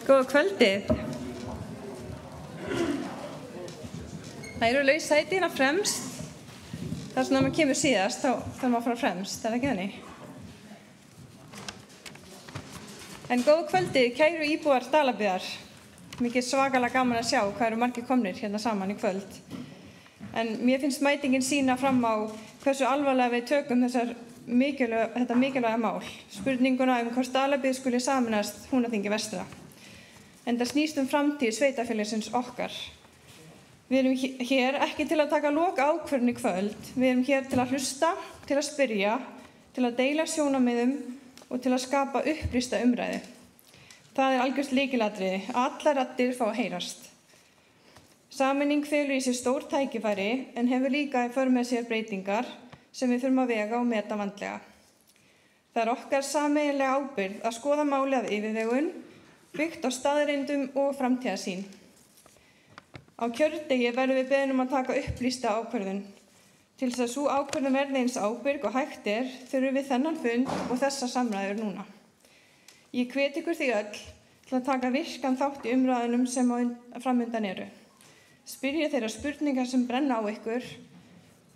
Góða kvöldið. Það eru laus sæti hérna fremst. Það er svona að maður kemur síðast, þá þarf maður að fara fremst, það ekki þannig? En góða kvöldið, kæru íbúar Dalabyggðar. Mikið svakalega gaman að sjá hvað eru margir komnir hérna saman í kvöld. En mér finnst mætingin sýna fram á hversu alvarlega við tökum þetta mikilvæga mál. Spurninguna hvort Dalabyggð skuli sameinast Húnaþingi vestra. En það snýst framtíð sveitarfélagsins okkar. Við erum hér ekki til að taka lokaákvörðun í kvöld. Við erum hér til að hlusta, til að spyrja, til að deila sjónarmiðum og til að skapa upplýsta umræðu. Það algjört lykilatriði. Allar raddir fá að heyrast. Sameining felur í sér stór tækifæri en hefur líka í för með sér breytingar sem við þurfum að vega og meta vandlega. Það okkar sameiginlega ábyrgð að skoða málið af yfirvegun, byggt á staðreyndum og framtíðarsýn. Á kjördegi verðum við beðin að taka upplýsta ákvörðun. Til þess að sú ákvörðun verði eins ábyrg og hægt þurfum við þennan fund og þessa samræður núna. Ég hvet ykkur því öll til að taka virkan þátt í umræðunum sem framundan eru. Spyrjið þeirra spurningar sem brenna á ykkur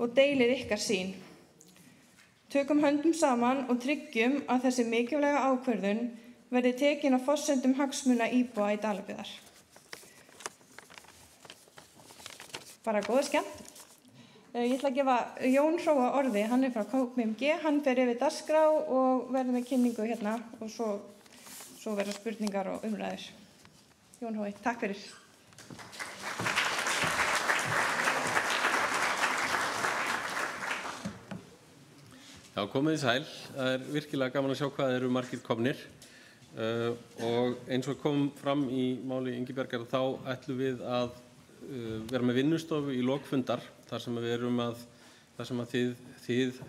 og deilið ykkar sýn. Tökum höndum saman og tryggjum að þessi mikilvæga ákvörðun verði tekin á forsendum hagsmuna íbúa í Dalabyggðar. Bara góða skemmt. Ég ætla að gefa Jón Hróa orði, hann frá KPMG, hann fer yfir dagskrá og verður með kynningu hérna og svo verða spurningar og umræður. Jón Hrói, takk fyrir. Já, komið í sæl. Það virkilega gaman að sjá hvað eru margir komnir. Og eins og kom fram í máli Ingibjargar þá ætlum við að vera með vinnustofu í lok fundar þar sem þið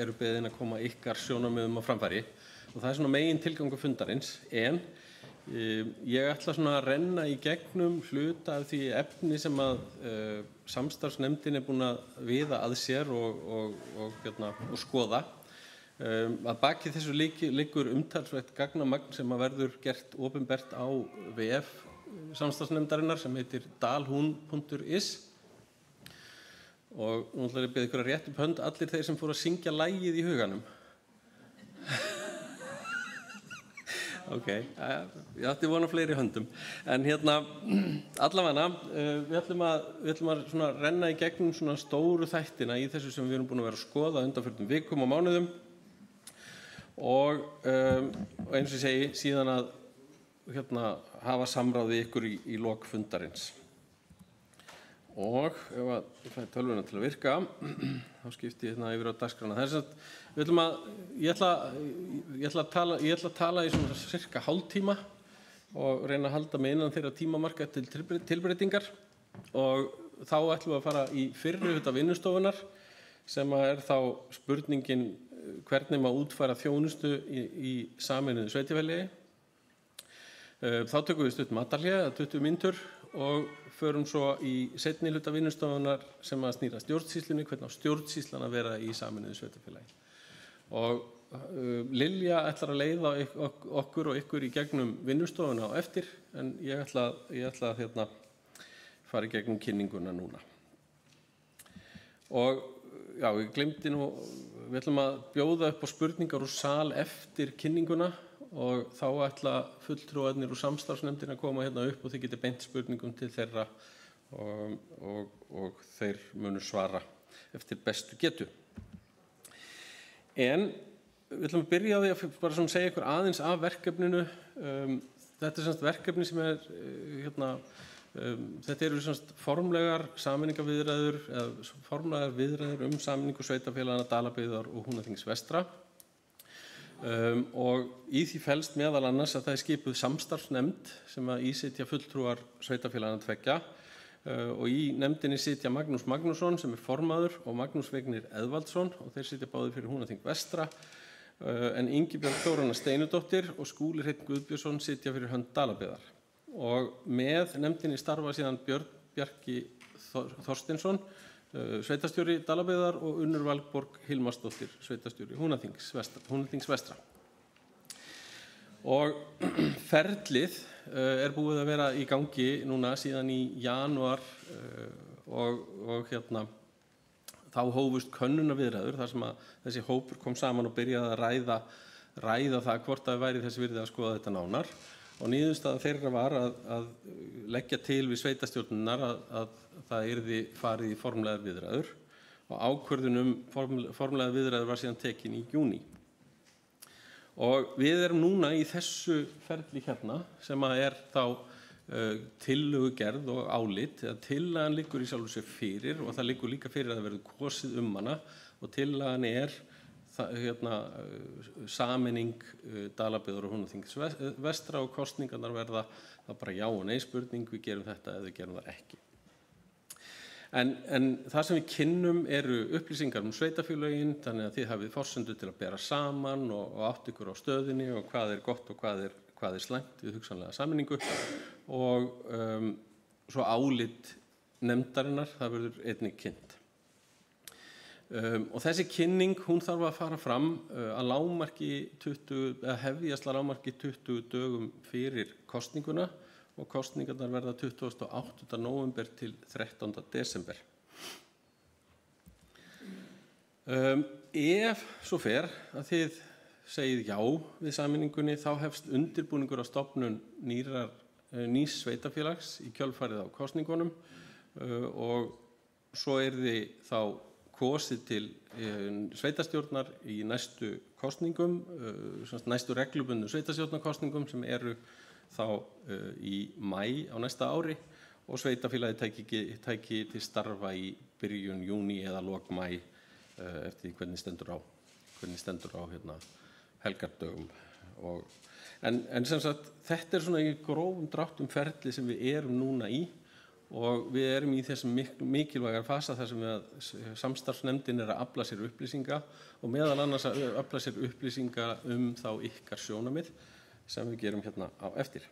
eru beðin að koma ykkar sjónarmiðum á framfæri og það svona megin tilgangur fundarins en ég ætla svona að renna í gegnum hluta af því efni sem að samstarfsnefndin búin að viða að sér og skoða. Að baki þessu liggur umtalsvert gagnamagn sem að verður gert opinbert á VF samstarfsnefndarinnar sem heitir dalhun.is og nú ætla ég að biðja ykkur að rétta upp hönd allir þeir sem fóru að syngja lagið í huganum. Ok, ég ætti vona fleiri höndum. En hérna, allavega, við ætlum að svona renna í gegnum svona stóru þættina í þessu sem við erum búin að vera að skoða undanförnum vikum og mánuðum og eins og ég segi síðan að hafa samráði ykkur í lok fundarins. Og ef ég fæ tölvuna til að virka, þá skipti ég hérna yfir á dagskrána. Ég ætla að tala í svona cirka hálftíma og reyna að halda mig innan þeirra tímamarka til tilbreytingar og þá ætlum við að fara í fyrri hluta vinnustofunar sem þá spurningin hvernig maður útfæra þjónustu í sameinuðu sveitarfélagi. Þá tökum við stutt matarhlé, 20 mínútur og förum svo í seinni hluta vinnustofunar sem að snýra stjórnsýslunni, hvernig á stjórnsýslan að vera í sameinuðu sveitarfélagi. Og Lilja ætlar að leiða okkur og ykkur í gegnum vinnustofuna á eftir, en ég ætla að fara í gegnum kynninguna núna. Og já, ég glemdi nú, við ætlum að bjóða upp á spurningar úr sal eftir kynninguna og þá ætla fulltrúarnir úr samstarfsnefndin að koma hérna upp og þið getið beint spurningum til þeirra og þeir munu svara eftir bestu getu. En við ætlum að byrja á því að bara svona segja ykkur aðeins af verkefninu. Þetta semst verkefni sem þetta eru semst formlegar sameiningarviðræður eða formlegar viðræður sameiningu sveitarfélaganna Dalabyggðar og Húnaþings vestra. Og í því felst meðal annars að það skipuð samstarfsnefnd sem að ísitja fulltrúar sveitarfélaganna tveggja og í nefndinni sitja Magnús Magnússon sem formaður og Magnús Vignir Eðvaldsson og þeir sitja báðir fyrir Húnaþing vestra en Ingibjörg Þóranna Steinudóttir og Skúli Hreinn Guðbjörnsson sitja fyrir hönd Dalabyggðar. Og með nefndinni starfa síðan Björn Bjarki Þorsteinsson, sveitarstjóri Dalabyggðar og Unnur Valborg Hilmarsdóttir, sveitarstjóri Húnaþings vestra. Og ferlið búið að vera í gangi núna síðan í janúar og þá hófust könnunarviðræður þar sem að þessi hópur kom saman og byrjaði að ræða það hvort það væri þess virði að skoða þetta nánar og niðurstaða þeirra var að leggja til við sveitarstjórnirnar að það yrði farið í formlegar viðræður og ákvörðun formlegar viðræður var síðan tekin í júní. Og við erum núna í þessu ferli hérna sem að þá tillögugerð og álit. Tillagan liggur í sjálfu sér fyrir og það liggur líka fyrir að það verður kosið hana og tillagan sameining Dalabyggðar og Húnaþings vestra og kosningarnar verða það bara já og nei spurning, við gerum þetta eða við gerum það ekki. En það sem við kynnum eru upplýsingar sveitarfélögin, þannig að þið hafið forsendu til að bera saman og átt ykkur á stöðinni og hvað er gott og hvað er slæmt við hugsanlega sameiningu og svo álit nefndarinnar, það verður einnig kynnt. Og þessi kynning, hún þarf að fara fram að hefjast að lágmarki 20 dögum fyrir kosninguna og kosningarnar verða 28. nóvember til 13. desember. Ef svo fer að þið segið já við sameiningunni, þá hefst undirbúningur á stofnun nýs sveitarfélags í kjölfarið á kosningunum og svo yrði þá kosið til sveitarstjórnar í næstu kosningum, næstu reglubundnu sveitarstjórnarkosningum sem eru þá í maí á næsta ári og sveitarfélagið tæki til starfa í byrjun júní eða lok maí eftir hvernig stendur á helgardögum. En sem sagt, þetta svona í grófum dráttum ferli sem við erum núna í og við erum í þessum mikilvægar fasa þar sem samstarfsnefndin að afla sér upplýsinga og meðal annars að afla sér upplýsinga þá ykkar sjónarmið sem við gerum hérna á eftir.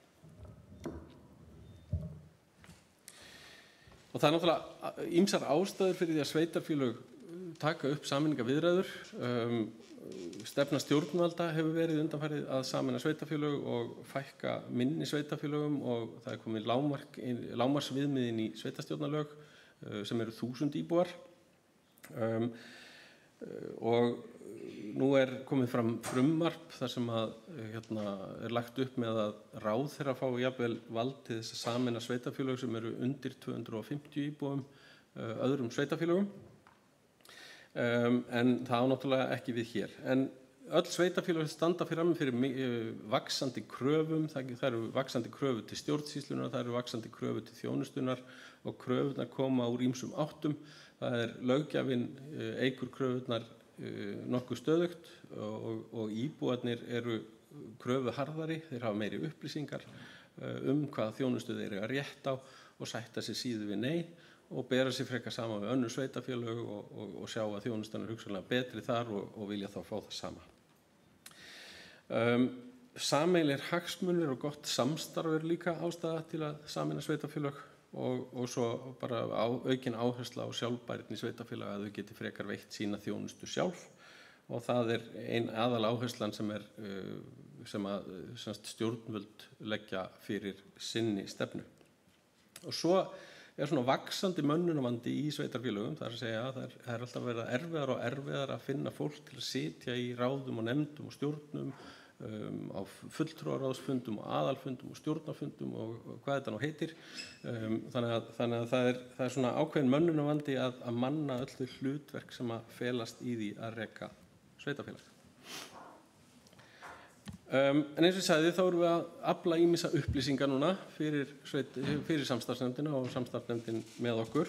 Og það náttúrulega ýmsar ástæður fyrir því að sveitarfélög taka upp sameiningaviðræður. Stefna stjórnvalda hefur verið undanfarið að sameina sveitarfélög og fækka minni sveitarfélögum og það er komið lágmarksviðmiðin í sveitarstjórnarlög sem eru 1000 íbúar. Og nú komið fram frumvarp þar sem er lagt upp með að ráðherra fái jafnvel vald til þess að sameina sveitarfélög sem eru undir 250 íbúum öðrum sveitarfélögum. En það á náttúrulega ekki við hér. En öll sveitarfélög standa fyrir vaxandi kröfum, það eru vaxandi kröfur til stjórnsýslunar, það eru vaxandi kröfur til þjónustunar og kröfurnar koma úr ýmsum áttum. Það löggjafinn eykur kröfurnar nokkuð stöðugt og íbúarnir eru kröfuharðari, þeir hafa meiri upplýsingar hvaða þjónustu þeir eiga rétt á og sætta sig síður við nei og bera sig frekar saman við önnur sveitarfélög og sjá að þjónustan er hugsanlega betri þar og vilja þá fá það sama. Sameiginlegir hagsmunir og gott samstarf líka ástæða til að sameina sveitarfélög og svo bara aukin áhersla á sjálfbærni sveitarfélaga að þau geti frekar veitt sína þjónustu sjálf og það er ein aðal áherslan sem stjórnvöld leggja fyrir sinni stefnu. Og svo svona vaxandi mönnunarvandi í sveitarfélögum, það að segja að það er alltaf verið erfiðar og erfiðar að finna fólk til að sitja í ráðum og nefndum og stjórnum á fulltrúaráðsfundum og aðalfundum og stjórnarfundum og hvað þetta nú heitir. Þannig að það er svona ákveðin mönnunarvandi að manna öll þau hlutverk sem að felast í því að reka sveitarfélag. En eins og ég sagði þá erum við að afla ýmissa upplýsinga núna fyrir samstarfsnefndina og samstarfsnefndin með okkur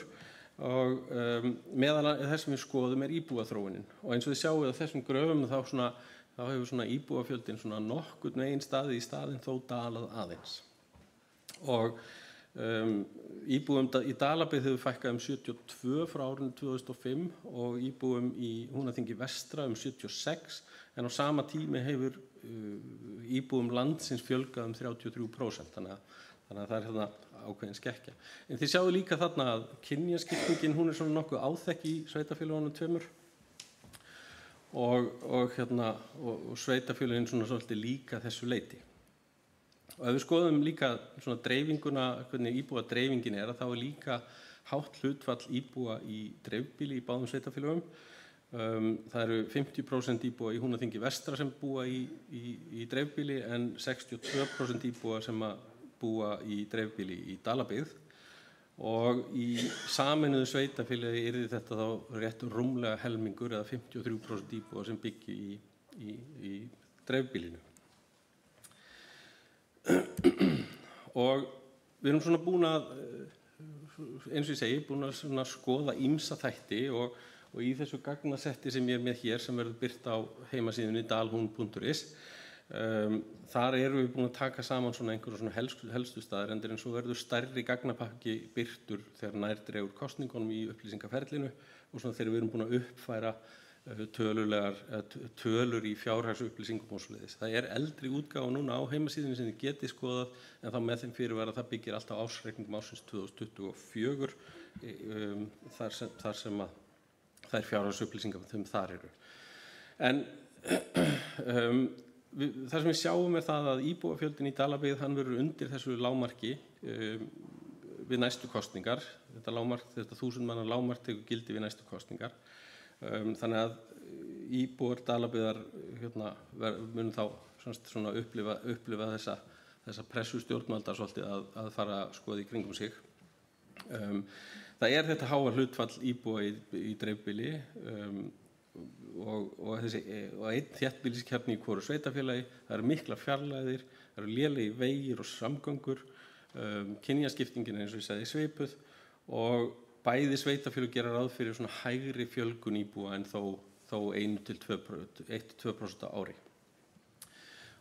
og meðal þess sem við skoðum íbúaþróunin og eins og þið sjáum á þessum gröfum þá hefur svona íbúafjöldin svona nokkurn veginn staðið í staðinn þó dalað aðeins og íbúum í Dalabyggð hefur fækkað 72 frá árinu 2005 og íbúum í Húnaþingi vestra 76 en á sama tími hefur íbúum landsins fjölgað 33%, þannig að það er ákveðin skekkja. En þið sjáu líka þarna að kynjaskiptingin hún er svona nokkuð áþekk í sveitarfélögunum tveimur og sveitarfélögin svona svolítið líka þessu leyti. Og ef við skoðum líka svona dreifinguna, hvernig íbúa dreifingin að þá líka hátt hlutfall íbúa í dreifbýli í báðum sveitarfélögum. Það eru 50% íbúa í Húnaþingi vestra sem búa í dreifbýli en 62% íbúa sem búa í dreifbýli í Dalabyggð. Og í sameinuðu sveitarfélagi yrði þetta þá rétt rúmlega helmingur eða 53% íbúa sem byggju í dreifbýlinu. Og við erum svona búin að, eins og ég segi, búin að skoða ýmsa þætti og í þessu gagnasetti sem ég með hér sem verður birt á heimasíðunni dalhun.is þar erum við búin að taka saman svona einhverja svona helstu staðreyndir en svo verður stærri gagnapakki birtur þegar nær dregur kosningunum í upplýsingaferlinu og svona þegar við erum búin að uppfæra tölur í fjárhagsupplýsingum og svoleiðis. Það eldri útgáfa núna á heimasíðunni sem þið getið skoðað en þá með þeim fyrirvara að það byggir alltaf ásreikningum ársins 2024 þar sem að þær fjárhagsupplýsingar sem þar eru. En það sem við sjáum það að íbúafjöldin í Dalabyggð hann verður undir þessu lágmarki við næstu kosningar. Þetta 1000 manna lágmark tekur gildi við næstu kosningar. Þannig að íbúar Dalabyggðar mun þá svona upplifa þessa pressu stjórnvalda svolítið að fara að skoða í kringum sig. Það þetta háa hlutfall íbúa í dreifbýli og einn þéttbýliskjarni í hvoru sveitarfélagi. Það eru miklar fjarlægðir, það eru lélegir vegir og samgöngur, kynjaskiptingin eins og ég sagði svipuð og bæði sveitarfélög gera ráð fyrir svona hægri fjölgun íbúa en þó 1–2% á ári.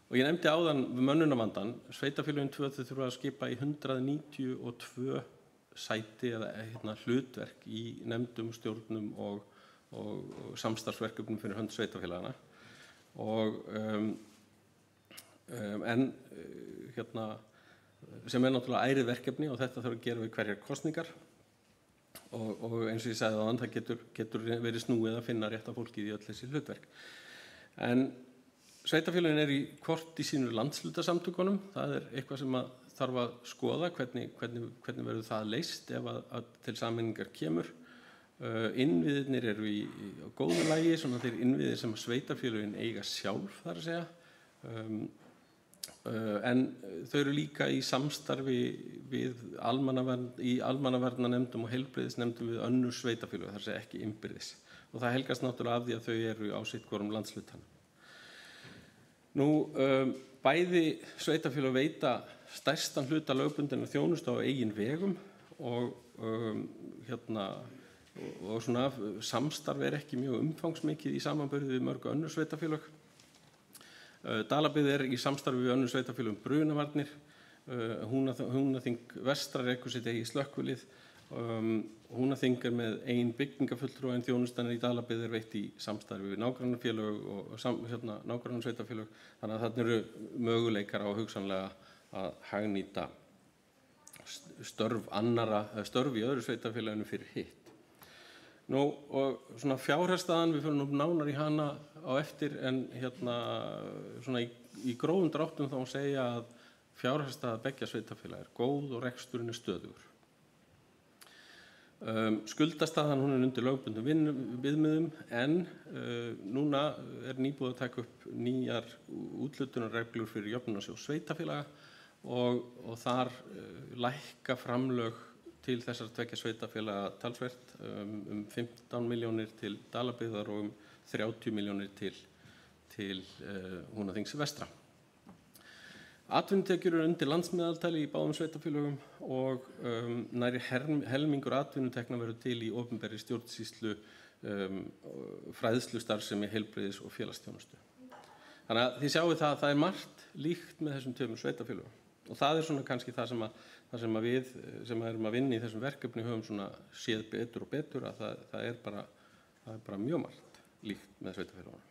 Og ég nefndi áðan mönnunarvandann, sveitarfélögin 2 þurfa að skipa í 192 sæti eða hlutverk í nefndum, stjórnum og samstarfsverkefnum fyrir hönd sveitarfélagana. Og sem náttúrulega ærið verkefni og þetta þarf að gera við hverjar kosningar. Og eins og ég sagði áðan, það getur verið snúið að finna rétta fólkið í öll þessi hlutverk. En sveitarfélögin í hvort í sínu landshlutasamtökunum. Það eitthvað sem þarf að skoða hvernig verður það leyst ef að til sameiningar kemur. Innviðirnir eru í góðu lagi, svona þeir innviðir sem sveitarfélögin eiga sjálf þar að segja. En þau eru líka í samstarfi við almannavarnanefndum og heilbrigðisnefndum við önnur sveitarfélög, þar sem ekki innbyrðis. Og það helgast náttúrulega af því að þau eru á sitt hvorum landshlutanum. Bæði sveitarfélög veita stærstan hluta lögbundinnar þjónustu á eigin vegum og svona samstarf ekki mjög umfangsmikið í samanburði við mörg önnur sveitarfélög. Dalabyggð í samstarfi við önnur sveitarfélög brunavarnir, Húnaþing vestra rekur sitt eigið slökkvilið, Húnaþing með eigin byggingafulltrúa en þjónustan í Dalabyggð veitt í samstarfi við nágrannafélög og nágrannasveitarfélög, þannig að þarna eru möguleikar á hugsanlega að hagnýta störf í öðru sveitarfélaginu fyrir hitt. Og svona fjárhagsstaðan, við förum nánar í hana á eftir en svona í grófum dráttum þá segja að fjárhagsstaða beggja sveitarfélaga góð og reksturinn stöðugur. Skuldastaðan hún undir lögbundnum viðmiðum en núna nýbúið að taka upp nýjar úthlutunarreglur fyrir jöfnunarsjóð sveitarfélaga og þar lækka framlög til þessar tveggja sveitarfélaga talsvert 15 milljónir til Dalabyggðar og 30 milljónir til Húnaþings vestra. Atvinnutekjur eru undir landsmeðaltali í báðum sveitarfélögum og nærri helmingur atvinnutekna verður til í opinberri stjórnsýslu, fræðslustarfsemi, heilbrigðis- og félagsþjónustu. Þannig að þið sjáið að það margt líkt með þessum tveimur sveitarfélögum og það svona kannski það sem við sem erum að vinna í þessum verkefni höfum svona séð betur og betur að það bara mjög margt líkt með sveitarfélögunum.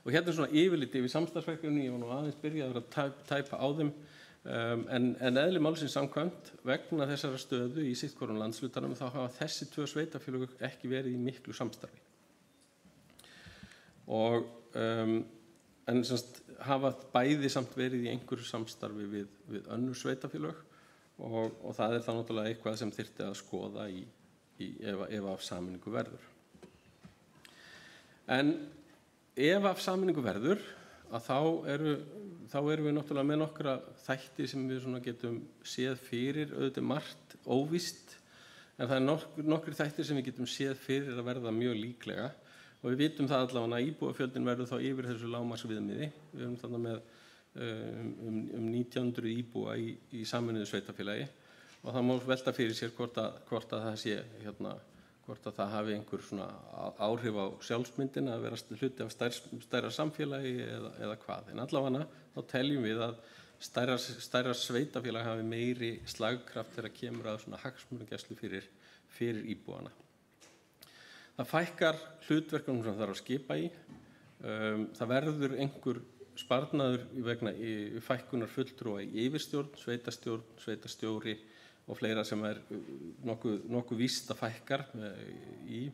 Og hérna svona yfirlit yfir samstarfsverkefni, ég var nú aðeins byrjaður að tæpa á þeim, en eðli málsins samkvæmt vegna þessara stöðu í sitt hvorum landshlutanum þá hafa þessi tvö sveitarfélög ekki verið í miklu samstarfi. Og en hafa bæði samt verið í einhverju samstarfi við önnur sveitarfélög og það það náttúrulega eitthvað sem þyrfti að skoða ef af sameiningu verður. En ef af sameiningu verður, að þá erum við náttúrulega með nokkra þætti sem við svona getum séð fyrir, auðvitað margt óvíst, en það nokkrir þættir sem við getum séð fyrir að verða mjög líklega og við vitum það allavega að íbúafjöldin verður þá yfir þessu lágmarksviðmiði. Við erum þarna með 1900 íbúa í sameinuðu sveitarfélagi og það má velta fyrir sér hvort að það sé hvort að það hafi einhver svona áhrif á sjálfsmyndina að vera hluti af stærra samfélagi eða hvað. En allavega þá teljum við að stærra sveitarfélag hafi meiri slagkraft þegar kemur að svona hagsmunagæslu fyrir íbúana. Það fækkar hlutverkunum sem þarf að skipa í. Það verður einhver sparnaður vegna fækkunar fulltrúa í yfirstjórn, sveitarstjóri og fleira sem nokkuð víst að fækkar í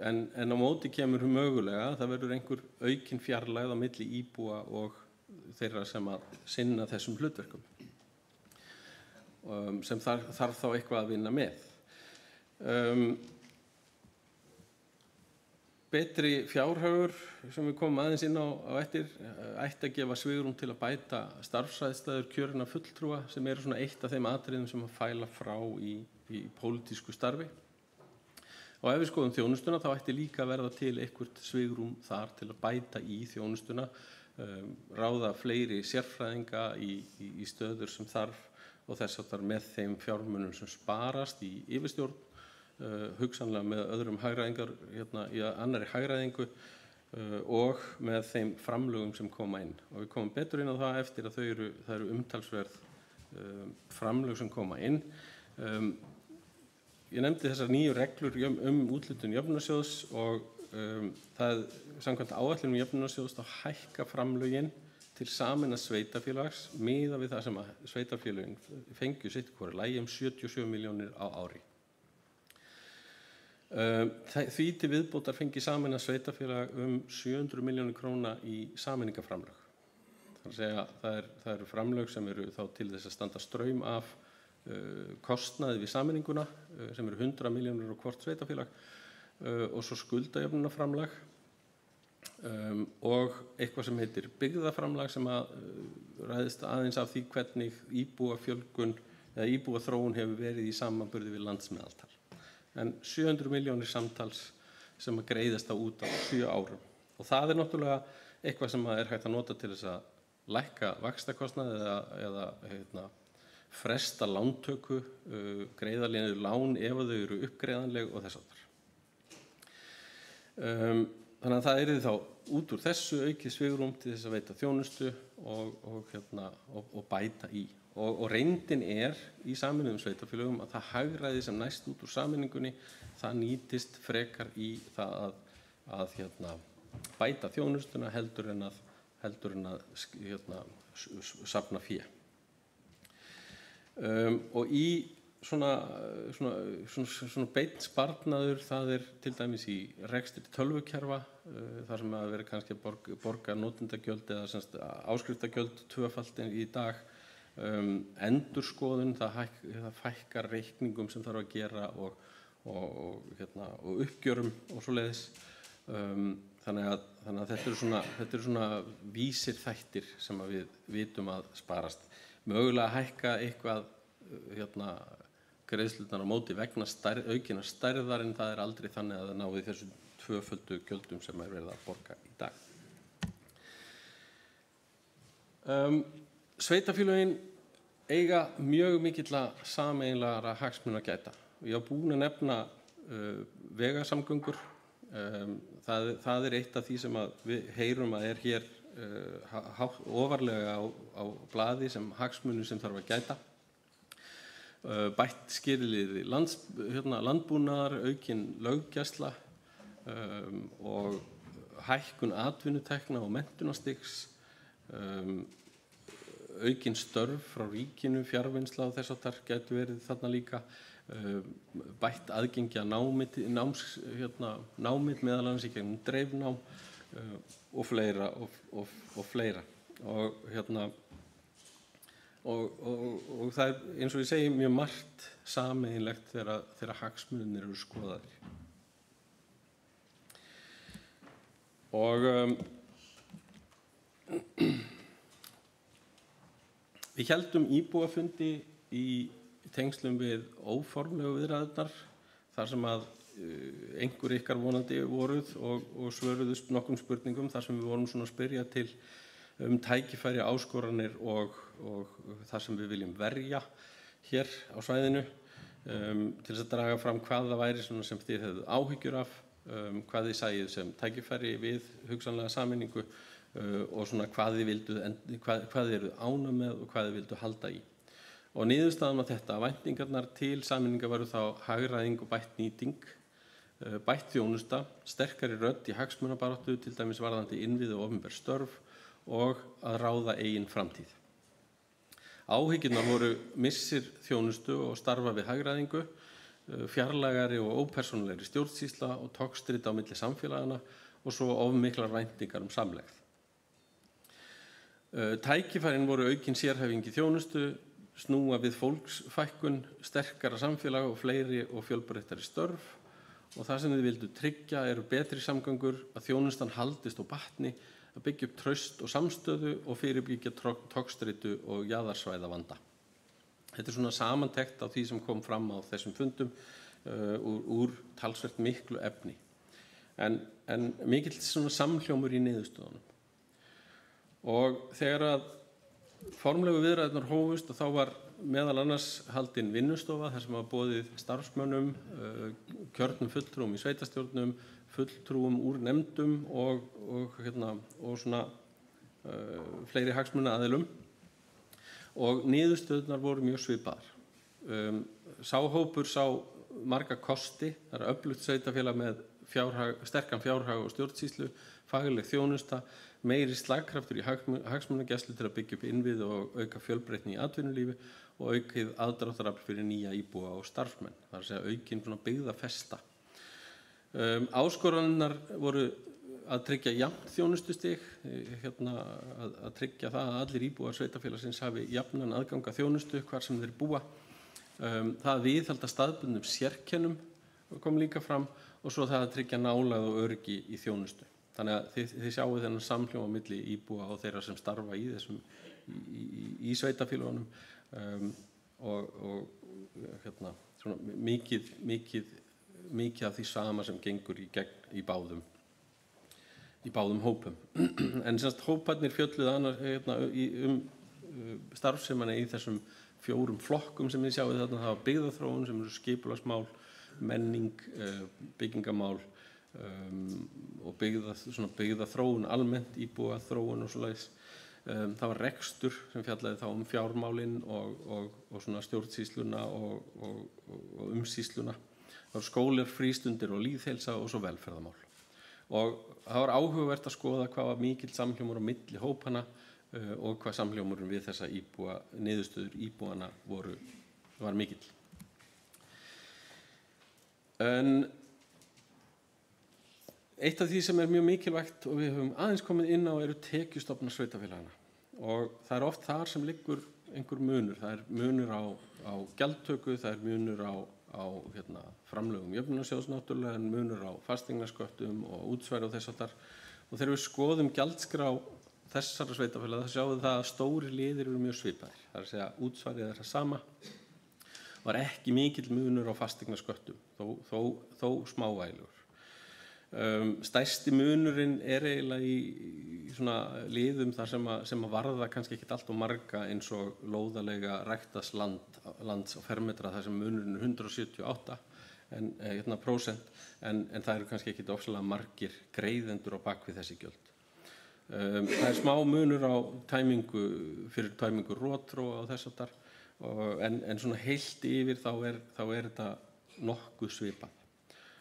en á móti kemur mögulega að það verður einhver aukin fjarlægð á milli íbúa og þeirra sem að sinna þessum hlutverkum sem þarf þá eitthvað að vinna með. Betri fjárhagur sem við komum aðeins inn á eftir ætti að gefa svigrúm til að bæta starfsaðstæður kjörinna fulltrúa sem eru svona eitt af þeim atriðum sem að fæla frá í pólitísku starfi. Og ef við skoðum þjónustuna þá ætti líka að verða til eitthvert svigrúm þar til að bæta í þjónustuna, ráða fleiri sérfræðinga í stöður sem þarf og þess að með þeim fjármunum sem sparast í yfirstjórn, hugsanlega með öðrum hagræðingar í annarri hagræðingu og með þeim framlögum sem koma inn. Og við komum betur inn á það eftir að það eru umtalsverð framlög sem koma inn. Ég nefndi þessar nýju reglur úthlutun jöfnunarsjóðs og samkvæmt áætlunum jöfnunarsjóðs þá hækka framlögin til sameinaðs sveitarfélags miðað við það sem að sveitarfélögin fengju sitt hvoru lagi 77 milljónir á ári. Því til viðbótar fengi sameinaðs sveitarfélag 700 milljónir króna í sameiningaframlög. Það að segja það eru framlög sem eru þá til þess að standa straum af kostnaði við sameininguna sem eru 100 milljónir á hvort sveitarfélag og svo skuldajöfnunarframlag og eitthvað sem heitir byggðaframlag sem að ræðist aðeins af því hvernig íbúafjölgun eða íbúaþróun hefur verið í samanburði við landsmeðaltal. En 700 milljónir samtals sem að greiðast út á 7 árum. Og það náttúrulega eitthvað sem að hægt að nota til þess að lækka vaxtakostnað eða fresta lántöku, greiða niður lán ef þau eru uppgreiðanleg og þess háttar. Þannig að það yrði þá út úr þessu aukið svigrúm til þess að veita þjónustu og bæta í. Og reyndin í sameinuðum sveitarfélögum að það hagræði sem næst út úr sameiningunni, það nýtist frekar í það að bæta þjónustuna heldur en að safna fé. Og í svona beinn sparnaður það til dæmis í rekstri tölvukerfa þar sem að vera kannski að borga notendagjöld eða áskriftargjöld tvöfalt í dag. Endurskoðun, það fækkar reikningum sem þarf að gera og uppgjörum og svoleiðis. Þannig að þetta eru svona vísir þættir sem að við vitum að sparast. Mögulega hækka eitthvað greiðslurnar á móti vegna aukinnar stærðar en það aldrei þannig að það náði þessu tvöföldu gjöldum sem verið að borga í dag. Sveitarfélögin eiga mjög mikilla sameiginlegra hagsmuna að gæta. Ég var búin að nefna vegasamgöngur. Það eitt af því sem að við heyrum að hér ofarlega á blaði sem hagsmunum sem þarf að gæta. Bætt skilyrði landbúnaðar, aukin löggæsla og hækkun atvinnutekna og menntunarstigs, aukin störf frá ríkinu, fjarvinnsla og þess háttar gætu verið þarna líka, bætt aðgengi að námið meðal annars í gegnum dreifnám og fleira og fleira. Og það eins og ég segi mjög margt sameiginlegt þegar hagsmunirnir eru skoðaðir. Og við héldum íbúafundi í tengslum við óformlegu viðræðurnar þar sem að einhver ykkar vonandi voruð og svöruðust nokkrum spurningum þar sem við vorum svona að spyrja til tækifæri, áskoranir og það sem við viljum verja hér á svæðinu til þess að draga fram hvað það væri svona sem þið hefðu áhyggjur af, hvað þið sæið sem tækifæri við hugsanlega sameiningu og svona hvað þið eruð ánægð með og hvað þið vildu halda í. Og niðurstaðan á þetta, væntingarnar til sameiningar væru þá hagræðing og bætt nýting, bætt þjónusta, sterkari rödd í hagsmunabaráttu, til dæmis varðandi innviði og opinber störf og að ráða eigin framtíð. Áhyggjurnar voru missir þjónustu og starfa við hagræðingu, fjarlægari og ópersónulegri stjórnsýsla og togstrit á milli samfélagana og svo of miklar væntingar samlegð. Tækifærin voru aukin sérhæfing í þjónustu, snúa við fólksfækkun, sterkara samfélag og fleiri og fjölbreyttari störf og það sem þið vildu tryggja eru betri samgöngur, að þjónustan haldist og batni, að byggja upp traust og samstöðu og fyrirbyggja togstreitu og jaðarsvæðavanda. Þetta svona samantekt á því sem kom fram á þessum fundum úr talsvert miklu efni. En mikill svona samhljómur í niðurstöðunum. Og þegar að formlegu viðræðurnar hófust og þá var meðal annars haldin vinnustofa þar sem var boðið starfsmönnum, kjörnum fulltrúum í sveitarstjórnum, fulltrúum úr nefndum og svona fleiri hagsmunaaðilum og niðurstöðurnar voru mjög svipaðar. Sá hópur sá marga kosti, það er öflugt sveitarfélag með sterkan fjárhag og stjórnsýslu, fagleg þjónusta, meiri slagkraftur í hagsmunagæslu til að byggja upp innviði og auka fjölbreytni í atvinnulífi og aukið aðdráttarafl fyrir nýja íbúa og starfsmenn. Það er að segja aukin svona byggðafesta. Áskoranirnar voru að tryggja jafnt þjónustustig, að tryggja það að allir íbúar sveitarfélagsins hafi jafnan aðgang að þjónustu hvar sem þeir búa. Það að viðhalda staðbundnum sérkennum kom líka fram og svo það að tryggja nálægð og öryggi í þjónustu. Þannig að þið sjáu þennan samhljóm á milli íbúa og þeirra sem starfa í þessum í sveitarfélögunum og svona mikið af því sama sem gengur í gegn í báðum hópum. En semst hóparnir fjölluðu annars starfsemina í þessum 4 flokkum sem þið sjáu þarna. Það var byggðaþróun sem eru skipulagsmál, menning, byggingamál og byggðaþróun almennt, íbúaþróun og svoleiðis. Það var rekstur sem fjallaði þá fjármálin og svona stjórnsýsluna og umsýsluna. Það var skólar, frístundir og lýðheilsa og svo velferðamál. Og það var áhugavert að skoða hvað var mikill samhljómur á milli hópana og hvað samhljómurinn við þessa niðurstöður íbúana var mikill. En eitt af því sem er mjög mikilvægt og við höfum aðeins komið inn á eru tekjustofnar sveitarfélagana. Og það er oft þar sem liggur einhver munur. Það er munur á gjaldtöku, það er munur á framlögum jöfnunarsjóðs náttúrulega, en munur á fasteignasköttum og útsvari og þess háttar. Og þegar við skoðum gjaldskrá þessara sveitarfélaga, þá sjáum við það að stóri liðir eru mjög svipaðir. Það er að segja útsvarið er það sama. Var ekki mikill munur á fasteignasköttum, þó smávægilegur. Stærsti munurinn er eiginlega í svona liðum þar sem að varða kannski ekkert allt og marga eins og lóðalega ræktaðs lands á fermetra þar sem munurinn er 178 prósent, en það eru kannski ekkert ofsalega margir greiðendur á bakvið þessi gjöld. Það er smá munur á fyrir tæmingu rotþróa og þess háttar, en svona heilt yfir þá er þetta nokkuð svipað.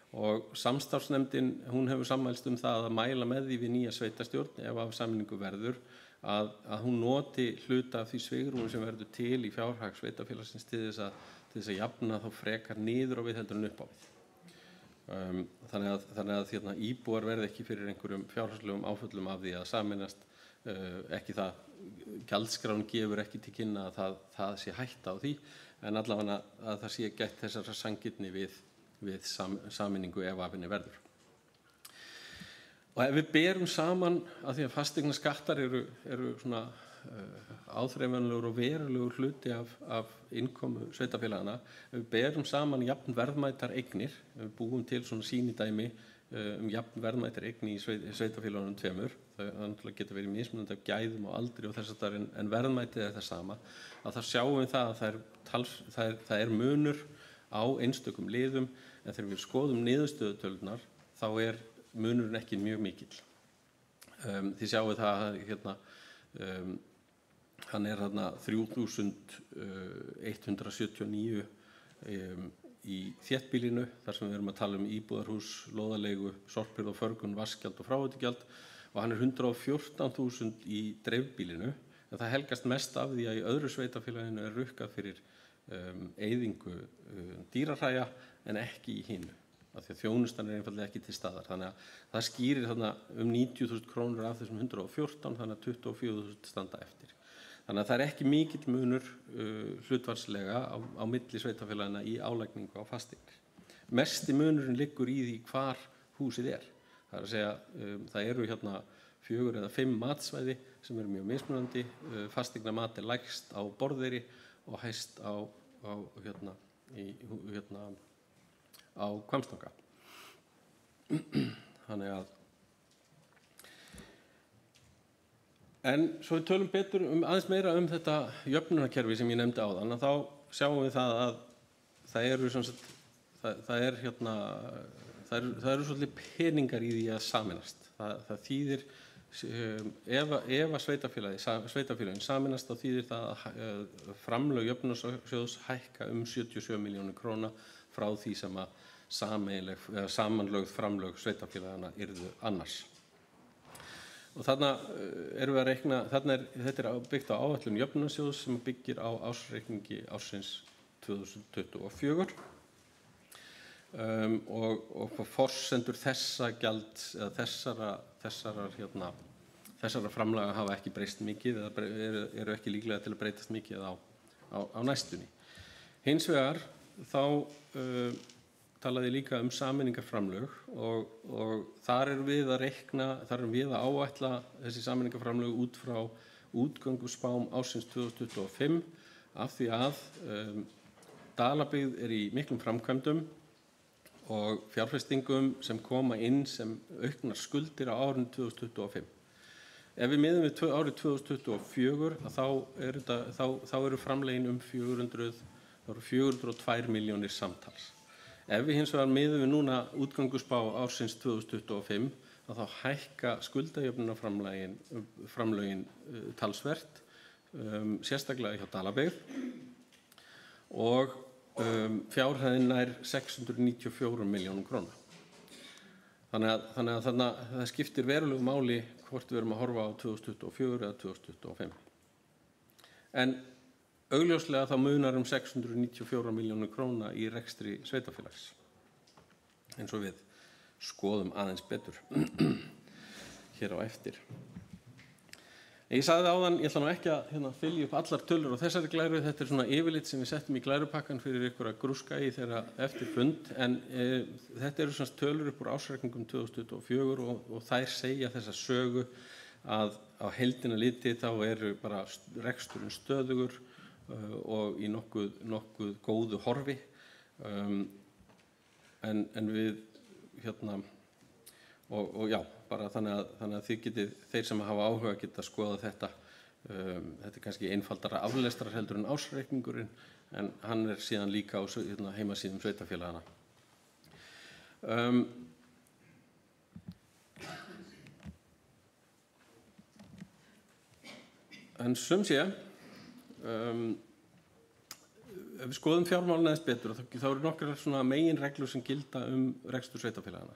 Og samstarfsnefndin, hún hefur sammælst það að mæla með því við nýja sveitarstjórn ef af sameiningu verður að hún noti hluta af því svigrúmi sem verður til í fjárhag sveitarfélagsins til þess að jafna þá frekar niður á við heldur en upp á við. Þannig að hérna, íbúar verði ekki fyrir einhverjum fjárhagslegum áföllum af því að sameinast, ekki það, gjaldskráin gefur ekki til kynna að það sé hætta á því, en allavega að það sé gætt þessara sanngirni við sameiningu ef af henni verður. Og ef við berum saman, að því að fasteignaskattar eru svona áþreifanlegur og verulegur hluti af innkomu sveitarfélagana, ef við berum saman jafn verðmætar eignir, ef við búum til svona sýnidæmi jafn verðmætar eignir í sveitarfélagunum tveimur, það getur verið mismunandi af gæðum og aldri og þess að en verðmætið það sama, að það sjáum við það að það er munur á einstökum liðum, en þegar við skoðum niðurstöðutölurnar þá munurinn ekki mjög mikill. Þið sjáum það að hérna, hann þarna 3.179 í þéttbýlinu, þar sem við erum að tala íbúðarhús, lóðarleigu, sorphirðu og förgun, vaskgjald og fráveitugjald, og hann 114.000 í dreifbýlinu, en það helgast mest af því að í öðru sveitarfélaginu rukkað fyrir eyðingu dýrahræja en ekki í hinu, af því að þjónustan einfaldlega ekki til staðar. Þannig að það skýrir þarna 90.000 krónur af þessum 114, þannig að 24.000 standa eftir. Þannig að það ekki mikill munur hlutfallslega á milli sveitarfélagana í álagningu á fasteignir. Mesti munurinn liggur í því hvar húsið er. Það að segja, það eru hérna 4 eða 5 matsvæði sem eru mjög mismunandi. Fasteignamat lægst á Borðeyri og hæst á Hvammstanga. Þannig að en svo við tölum betur aðeins meira þetta jöfnunarkerfi sem ég nefndi áðan, að þá sjáum við það að það eru svolítið peningar í því að sameinast. Það þýðir ef að sveitarfélagin sameinast, þá þýðir það að framlög jöfnunarsjóðs hækka 77 milljónir króna frá því sem að samanlögð framlög sveitarfélagana yrðu annars. Og þarna erum við að reikna, þetta byggt á áætlun jöfnunarsjóðs sem byggir á ársreikningi ársins 2024 og forsendur þessa gjalds eða þessara framlaga hafa ekki breyst mikið eða eru ekki líklega til að breytast mikið á næstunni. Hins vegar þá talaði líka sameiningarframlög og þar erum við að reikna, þar erum við að áætla þessi sameiningarframlög út frá útgönguspám ársins 2025 af því að Dalabyggð í miklum framkvæmdum og fjárfestingum sem koma inn sem auknar skuldir á árinu 2025. Ef við miðum við árið 2024 þá eru framlegin 402 milljónir samtals. Ef við hins vegar miðum við núna útgönguspá ársins 2025 þá hækka skuldajöfnunarframlögin talsvert, sérstaklega hjá Dalabyggð og fjárhæðin nær 694 milljónum króna. Þannig að það skiptir verulegu máli hvort við erum að horfa á 2024 eða 2025. En augljóslega þá munar 694 milljónir króna í rekstri sveitarfélags, eins og við skoðum aðeins betur hér á eftir. Ég sagði áðan, ég ætla nú ekki að fylgja upp allar tölur á þessari glæru, þetta svona yfirlit sem við settum í glærupakkan fyrir ykkur að grúska í þeirra eftir fund, en þetta eru svona tölur upp úr ársreikningum 2024 og þær segja þessa sögu að á heildina litið þá eru bara reksturinn stöðugur og í nokkuð góðu horfi, en við og já, bara þannig að þeir sem hafa áhuga geta skoðað þetta. Þetta kannski einfaldara aflestrar heldur en ársreikningurinn, en hann síðan líka á heimasíðum sveitarfélagana. En sum sé, ef við skoðum fjármálin aðeins betur, þá eru nokkrar svona meginreglur sem gilda rekstur sveitarfélagana.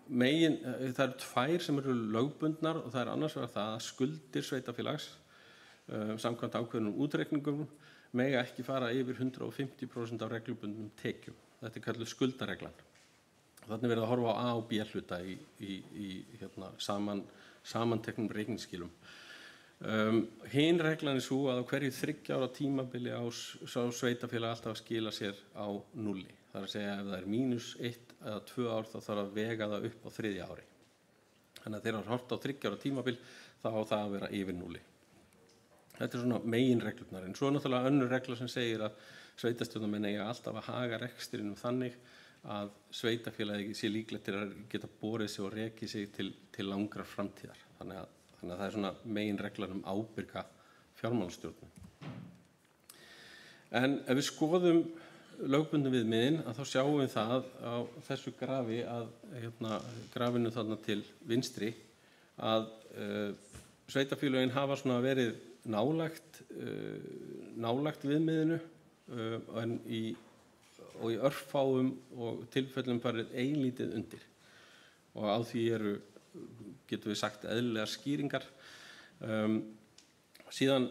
Það eru 2 sem eru lögbundnar og það annars vegar það að skuldir sveitarfélags samkvæmt ákveðnum útreikningum mega ekki fara yfir 150% af reglubundnum tekjum. þetta kalluð skuldareglan. Þannig verið að horfa á A og B hluta í samanteknum reikningsskilum. Hin reglan svo að á hverju 3 ára tímabili á sveitarfélag alltaf að skila sér á 0. Það að segja ef það er -1 eða 2 ár þá þarf að vega það upp á 3. ári. Þannig að þegar það hort á 3 ára tímabil þá á það að vera yfir 0. Þetta svona meginreglurnar. En svo náttúrulega önnur regla sem segir að sveitarstjórnarmenn eiga alltaf að haga rekstrinum þannig að sveitarfélagi sé líklegt til að geta borið sig og rekið sig til langrar framtíðar. Þannig að það er svona meginreglan ábyrga fjármálastjórnun. En ef við skoðum lögbundnu viðmiðin að þá sjáum við það á þessu grafi að grafinu þarna til vinstri að sveitarfélögin hafa svona verið nálægt viðmiðinu en í örfáum og tilfellum farið eilítið undir og á því getum við sagt eðlilegar skýringar. Síðan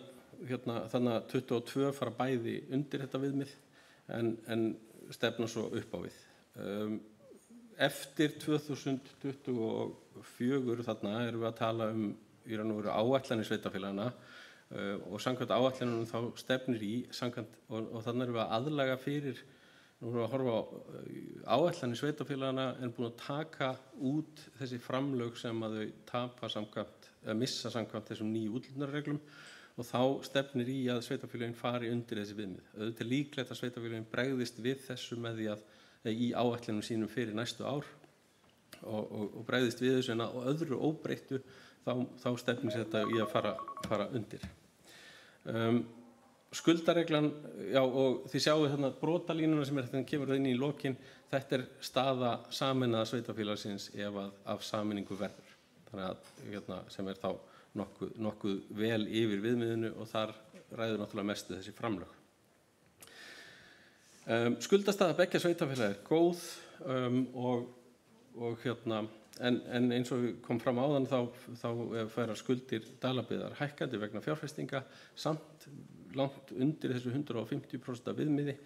þannig að 22 fara bæði undir þetta viðmið en stefna svo upp á við. Eftir 2024 þarna erum við að tala í raun og veru áætlanir sveitarfélagana og samkvæmt áætlunum þá stefnir í og þannig erum við að aðlaga fyrir. Nú erum við að horfa á áætlanir sveitarfélagana en búin að taka út þessi framlög sem að þau tapa missa samkvæmt þessum nýju úthlutunarreglum og þá stefnir í að sveitarfélögin fari undir þessi viðmið. Auðvitað er líklegt að sveitarfélögin bregðist við þessu með því að í áætlunum sínum fyrir næstu ár og bregðist við þessu en að öðru óbreyttu þá stefnir þetta í að fara undir. Skuldareglan, já og þið sjáu þarna brotalínuna sem þetta kemur inn í lokin, þetta staða sameinaða sveitarfélagsins ef að af sameiningu verður. Þannig að sem þá nokkuð vel yfir viðmiðinu og þar ræður náttúrulega mestu þessi framlög. Skuldastaða beggja sveitarfélaga góð en eins og við kom fram áðan þá færa skuldir Dalabyggðar hækkandi vegna fjárfestinga samt langt undir þessu 150% viðmiði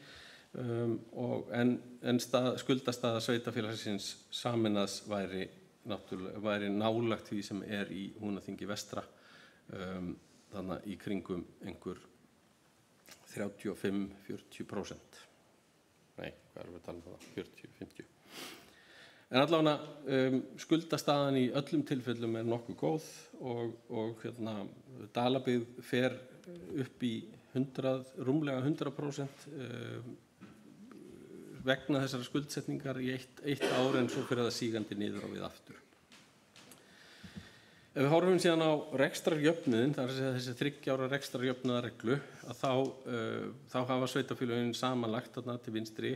en skuldastaða sveitarfélagsins sameinaðs væri nálagt því sem í Húnaþingi vestra þannig í kringum einhver 35-40%. Nei, hvað erum við að tala um það? 40-50. En allavega skuldastaðan í öllum tilfellum nokkuð góð og Dalabyggð fer upp í rúmlega 100% vegna þessara skuldsetningar í eitt ár en svo fyrir það sígandi niður á við aftur. Ef við horfum síðan á rekstrarjöfnuðinn, það að segja þessi 3 ára rekstrarjöfnuðarreglu, að þá hafa sveitarfélögin samanlagt þarna til vinstri.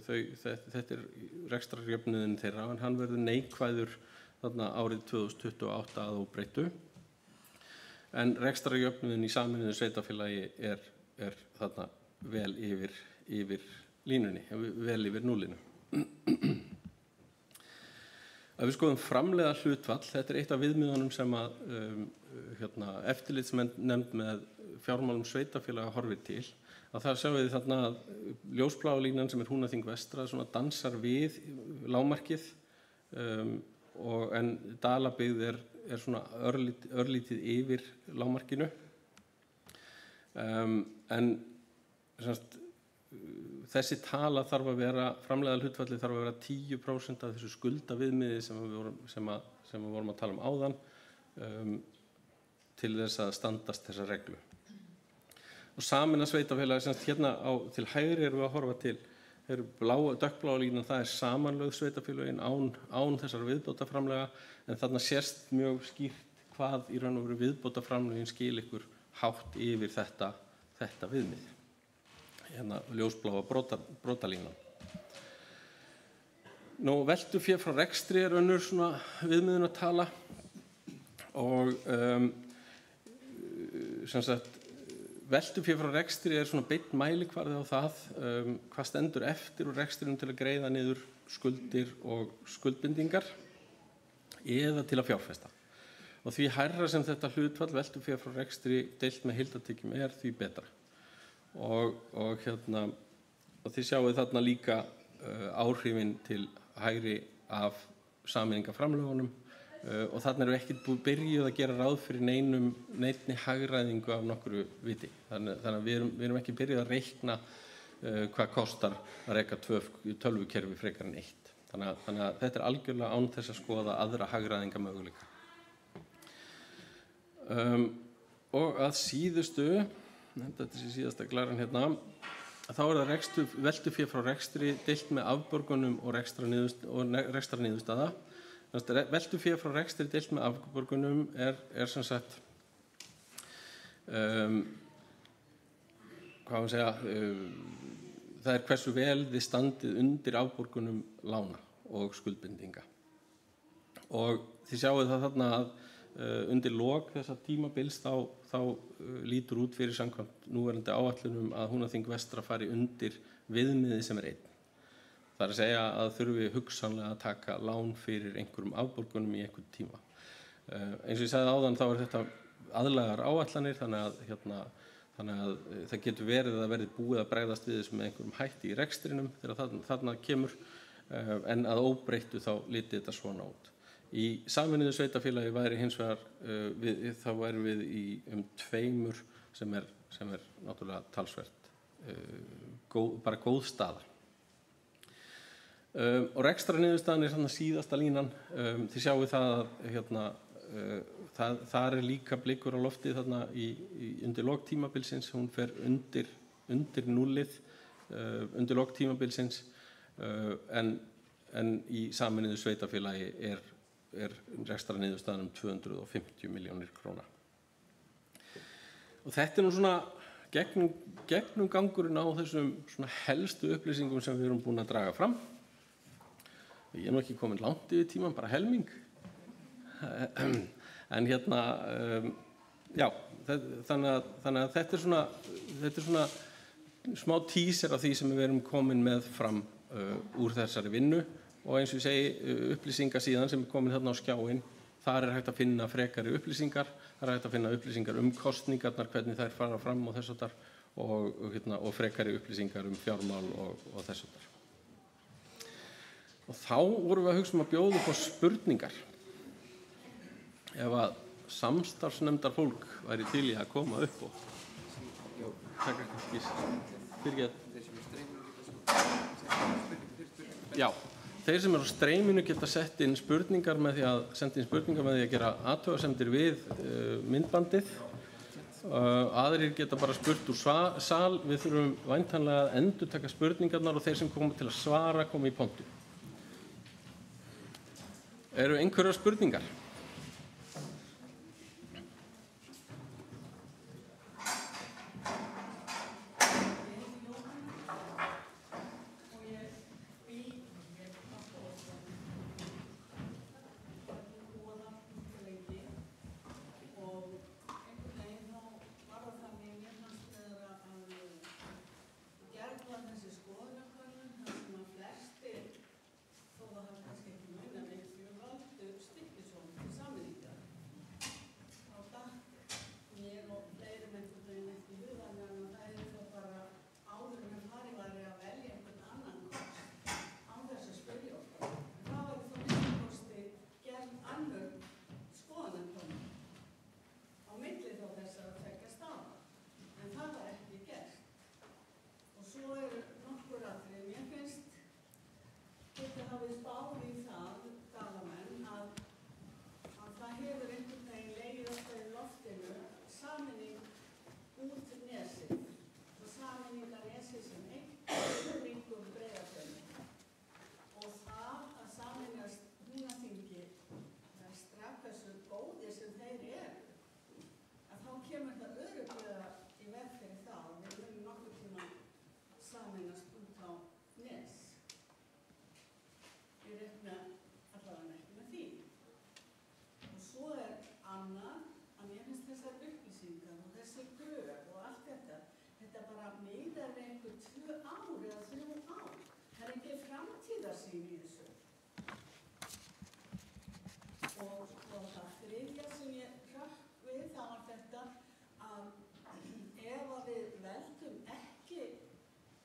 Þetta rekstrarjöfnuðinn þeirra, en hann verður neikvæður þarna árið 2028 að óbreyttu. En rekstrarjöfnuðinn í sameinuðu sveitarfélagi þarna vel yfir línunni, vel yfir núllinu. Ef við skoðum framleiða hlutfall, þetta eitt af viðmiðunum sem að eftirlitsnefnd með fjármálum sveitarfélaga horfir til, að það sjáum við þarna að ljósbláa línan sem Húnaþing vestra svona dansar við lágmarkið en Dalabyggð svona örlítið yfir lágmarkinu en þessi tala þarf að vera, framleiða hlutfalli þarf að vera 10% af þessu skuldaviðmiði sem við vorum að tala um áðan til þess að standast þessa reglu. Og sameina sveitarfélagi, hérna til hægri erum við að horfa til, dökkbláa línan, það samanlögð sveitarfélögin án þessar viðbótarframlega, en þarna sést mjög skýrt hvað í raun og veru viðbótarframlegin skil ykkur hátt yfir þetta viðmið. Hérna ljósbláa brotalínan. Nú veltufé frá rekstri önnur svona viðmiðunartala og veltufé frá rekstri svona beinn mælikvarði á það hvað stendur eftir úr rekstrinum til að greiða niður skuldir og skuldbindingar eða til að fjárfesta. Og því hærra sem þetta hlutfall veltufé frá rekstri deilt með heildartekjum því betra. Og þið sjáu þarna líka áhrifin til hægri af sameiningaframlögunum og þarna erum við ekkert byrjuð að gera ráð fyrir neinni hagræðingu af nokkru viti. Þannig að við erum ekki byrjuð að reikna hvað kostar að reka tölvukerfi frekar en eitt. Þannig að þetta algjörlega án þess að skoða aðra hagræðingamöguleika. Og að síðustu, þetta er síðasta glaran hérna, þá það veltufé frá rekstri deilt með afborgunum og rekstrarniðurstaða. Veltufé frá rekstri deilt með afborgunum er sem sagt, hvað maður segja, það hversu vel þið standið undir afborgunum lána og skuldbindinga. Og þið sjáuð það þarna að undir lok þessa tímabils þá lítur út fyrir samkvæmt núverandi áætlunum að Húnaþing vestra fari undir viðmiðið sem 1. Það að segja að þurfi hugsanlega að taka lán fyrir einhverjum afborgunum í einhvern tíma. Eins og ég sagði áðan þá þetta aðlagar áætlanir þannig að það getur verið að verði búið að bregðast við þessu með einhverjum hætti í rekstrinum þegar þarna kemur en að óbreyttu þá liti þetta svona út. Í sameinuðu sveitarfélagi væri hins vegar, þá væri við í 2 sem er náttúrulega talsvert, bara góð staða. Og rekstrarniðurstaðan er þarna síðasta línan. Þið sjáu það að þar er líka blikur á lofti þarna undir lok tímabilsins. Hún fer undir núllið undir lok tímabilsins en í sameinuðu sveitarfélagi er rekstrarniðurstaðan 250 milljónir króna. Og þetta nú svona gegnum gangurinn á þessum svona helstu upplýsingum sem við erum búin að draga fram. Ég er nú ekki komin langt yfir tíman, bara helming. En hérna, já, þannig að þetta er svona smá teaser af því sem við erum komin með fram úr þessari vinnu. Og eins og ég segi, upplýsingar síðan sem komin þarna á skjáinn, þar hægt að finna frekari upplýsingar, þar hægt að finna upplýsingar kostningarnar, hvernig þær fara fram og þess háttar og frekari upplýsingar fjármál og þess háttar. Og þá vorum við að hugsa að bjóða upp á spurningar. Ef að samstarfsnefndar fólk væri til í að koma upp og taka kannski fyrir Já. Þeir sem eru á streyminu geta sett inn spurningar með því að gera athugasemdir við myndbandið. Aðrir geta bara spurt úr sal. Við þurfum væntanlega að endurtaka spurningarnar og þeir sem koma til að svara koma í pontu. Eru einhverjar spurningar?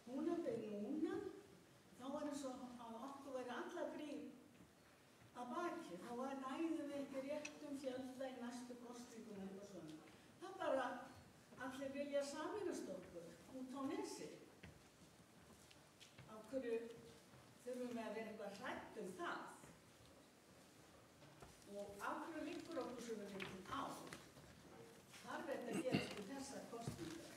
Húnabyggð núna, þá er eins og hverju þurfum við að vera eitthvað hrædd það? Og af hverju liggur okkur svona mikið á? Þarf þetta að gerast í þessar kosningar?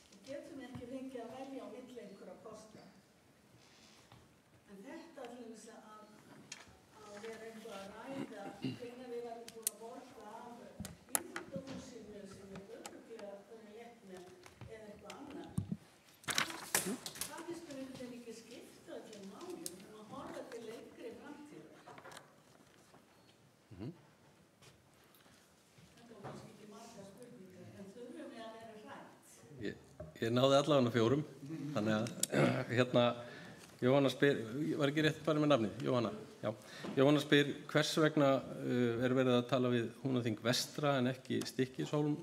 Og getum ekki fengið að velja á milli einhverja kosta? En þetta ætlum við að vera eitthvað að ræða hvenær við verðum búin að borga af íþróttahúsinu sem við örugglega þurfum létt með eða eitthvað annað. Það finnst mér einhvern veginn ekki skipta öllum málum en að horfa til lengri framtíðar. Þetta var kannski ekki margar spurningar en þurfum við að vera hrædd. Ég náði allavega 4, þannig að Jóhanna spyr, var ekki rétt bara með nafnið, Jóhanna? Já. Jóhanna spyr hvers vegna verið að tala við Húnaþing vestra en ekki Stykkishólm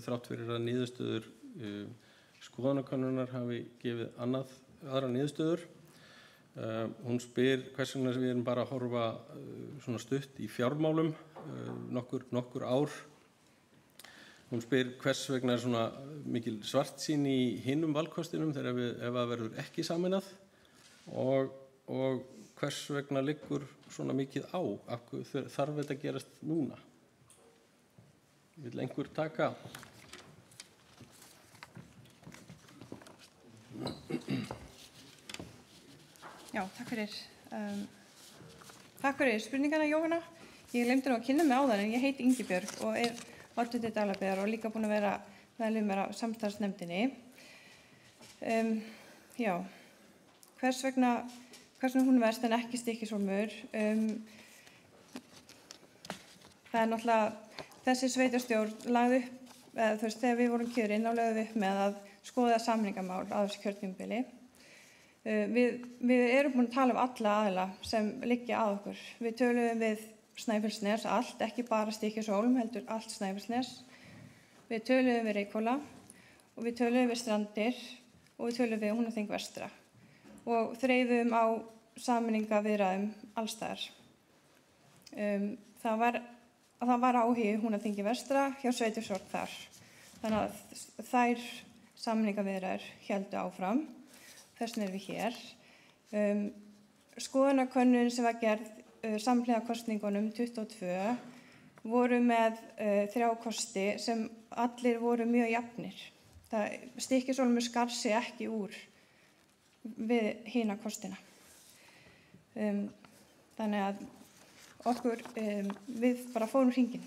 þrátt fyrir að niðurstöður skoðanakönnunar hafi gefið aðra niðurstöður. Hún spyr hvers vegna við erum bara að horfa svona stutt í fjármálum nokkur ár. Hún spyr hvers vegna svona mikil svartsýn í hinum valkostinum ef það verður ekki sameinað og hvers vegna liggur svona mikið á, þarf þetta að gerast núna? Vill einhver taka? Já, takk fyrir. Takk fyrir spurningana, Jóhanna. Ég glemdi nú að kynna mig áðan en ég heiti Ingibjörg og oddviti Dalabyggðar og líka búin að vera meðlimur á samstarfsnefndinni. Já, hvers vegna hún verst en ekki Stykkishólmur? Það náttúrulega, þessi sveitarstjórn lagði upp, þegar við vorum kjörin, þá lögðum við upp með að skoða samningamál á þessu kjörtímabili. Við erum búin að tala alla aðila sem liggja að okkur. Við töluðum við Snæfellsnes, allt, ekki bara Stykkishólm, heldur allt Snæfellsnes. Við töluðum við Reykhóla og við töluðum við Strandir og við töluðum við Húnaþing vestra og þreifum á sameiningaviðræðum allstaðar. Það var áhugi Húnaþingi vestra hjá sveitarstjórn þar. Þannig að þær sameiningaviðræður héldu áfram. Þess vegna erum við hér. Skoðanakönnun sem var gerð samhliða kosningunum 22 voru með 3 kosti sem allir voru mjög jafnir. Stykkishólmur skar sig ekki úr við hina kostina. Þannig að við bara fórum hringinn.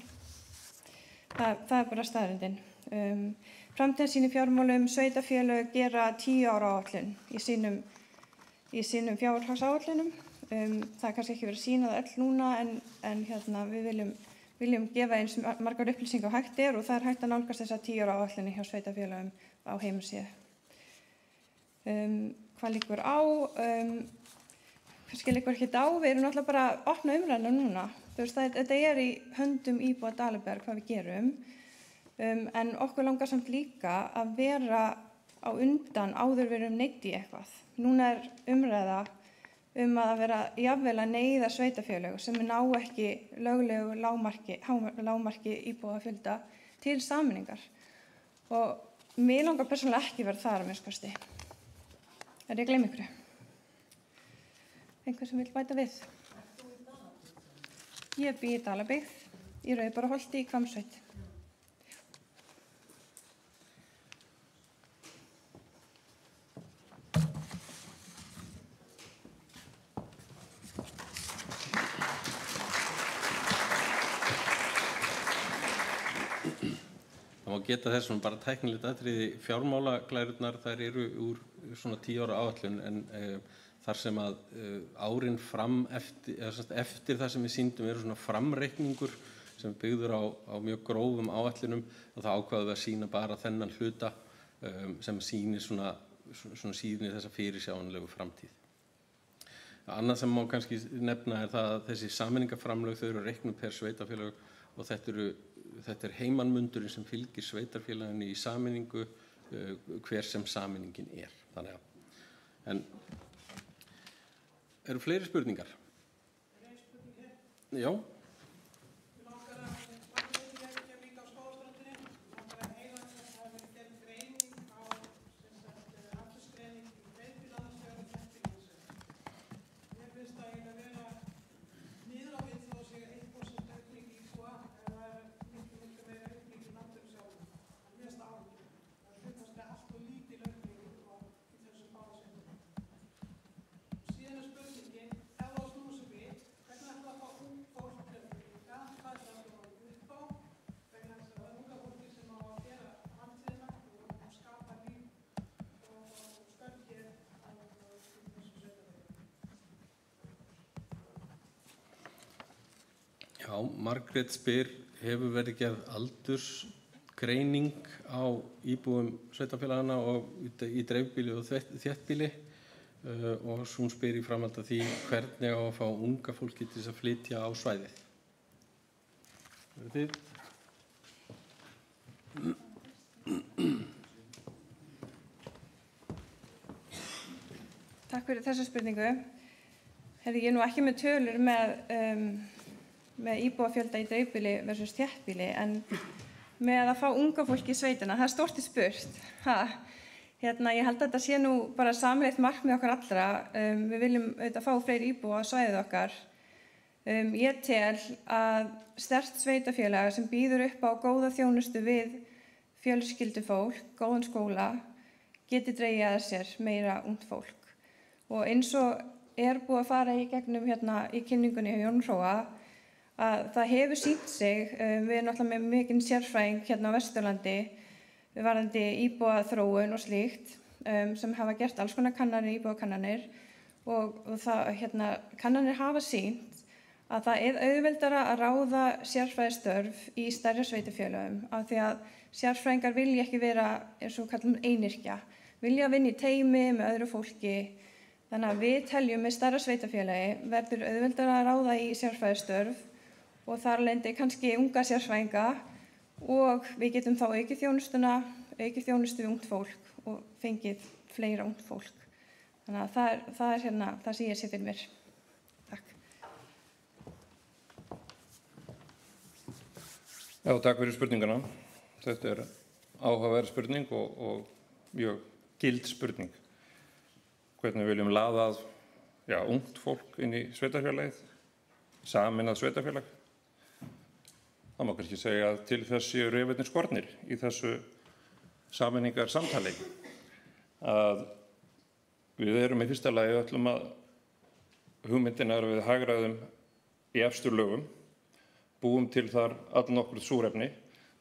Það er bara staðreyndin. Framtíðarsýn í fjármálum, sveitarfélög gera 10 ára áætlun í sínum fjárhagsáætlunum. Það er kannski ekki verið að sýna það öll núna en við viljum gefa eins margar upplýsingar hægt og það er hægt að nálgast þessa 10 ára áætlunni hjá sveitarfélögum á heimasíðu. Hvað liggur á? Kannski liggur ekkert á, við erum náttúrulega bara að opna umræðuna núna. Þetta er í höndum íbúa Dalabyggðar hvað við gerum, en okkur langar samt líka að vera á undan áður við erum neydd í eitthvað. Núna er umræða að vera jafnvel að neyða sveitarfélög sem ná ekki löglegu lágmarki íbúafjölda til sameiningar. Og mig langar persónulega ekki vera þar að minnsta kosti. Er ég að gleyma ykkur? Einhver sem vil bæta við? Ég bý í Dalabyggð, í Rauðbaraholti í Hvammsveit. Það má geta þessum bara tæknilegt atriði fjármálaglærurnar, þær eru úr svona 10 ára áætlun en þar sem að árin fram eftir það sem við sýndum eru svona framreikningur sem byggður á mjög grófum áætlunum og það ákvaðum við að sýna bara þennan hluta sem sýnir sýnir þessa fyrirsjáanlegu framtíð. Annað sem má kannski nefna er það að þessi sameiningaframlög þau eru reiknuð per sveitarfélag og þetta er heimannmundurinn sem fylgir sveitarfélaginu í sameiningu hver sem sameiningin er. Þannig að eru fleiri spurningar? Já. Já, Margrét spyr, hefur verið gerð aldursgreining á íbúum sveitarfélagana og í dreifbýli og þéttbýli og hún spyr í framhaldi af því hvernig á að fá unga fólki til þess að flytja á svæðið. Verið þið? Takk fyrir þessa spurningu. Ég er nú ekki með tölur með íbúafjölda í dreifbýli versus þéttbýli, en með að fá unga fólki í sveitina, það er stórt í spurt. Ég held að þetta sé nú bara sameiginlegt markmið okkar allra. Við viljum auðvitað fá fleiri íbúa á svæðið okkar. Ég tel að sterkt sveitafélag sem býður upp á góða þjónustu við fjölskyldufólk, góðan skóla, geti dregið að sér meira ungt fólk. Og eins og búið að fara í gegnum í kynningunni hjá Jón Hróa, að það hefur sýnt sig, við erum náttúrulega með mikinn sérfræðing á Vesturlandi, varðandi íbúaþróun og slíkt, sem hafa gert alls konar kannanir, íbúakannanir, og það, kannanir hafa sýnt að það er auðveldara að ráða sérfræðistörf í stærri sveitarfélögum, af því að sérfræðingar vilja ekki vera, eins og kallum einyrkja, vilja vinna í teymi með öðru fólki. Þannig að við teljum með stærra sveitarfélagi verður auðveldara að ráða í sérfræðistörf og þar lendi kannski unga sérfræðinga og við getum þá aukið þjónustu við ungt fólk og fengið fleira ungt fólk. Þannig að það er það sem ég sé fyrir mér. Takk. Já, takk fyrir spurninguna. Þetta er áhugaverð spurning og mjög gild spurning. Hvernig við viljum laða að ungt fólk inn í sveitarfélagið, sameinað sveitarfélag. Það má kannski segja að til þess séu refirnir skornir í þessu sameiningar samtali. Að við erum í fyrsta lagi öllum að hugmyndin er að við hagræðum í efstu lögum, búum til þar allnokkurt súrefni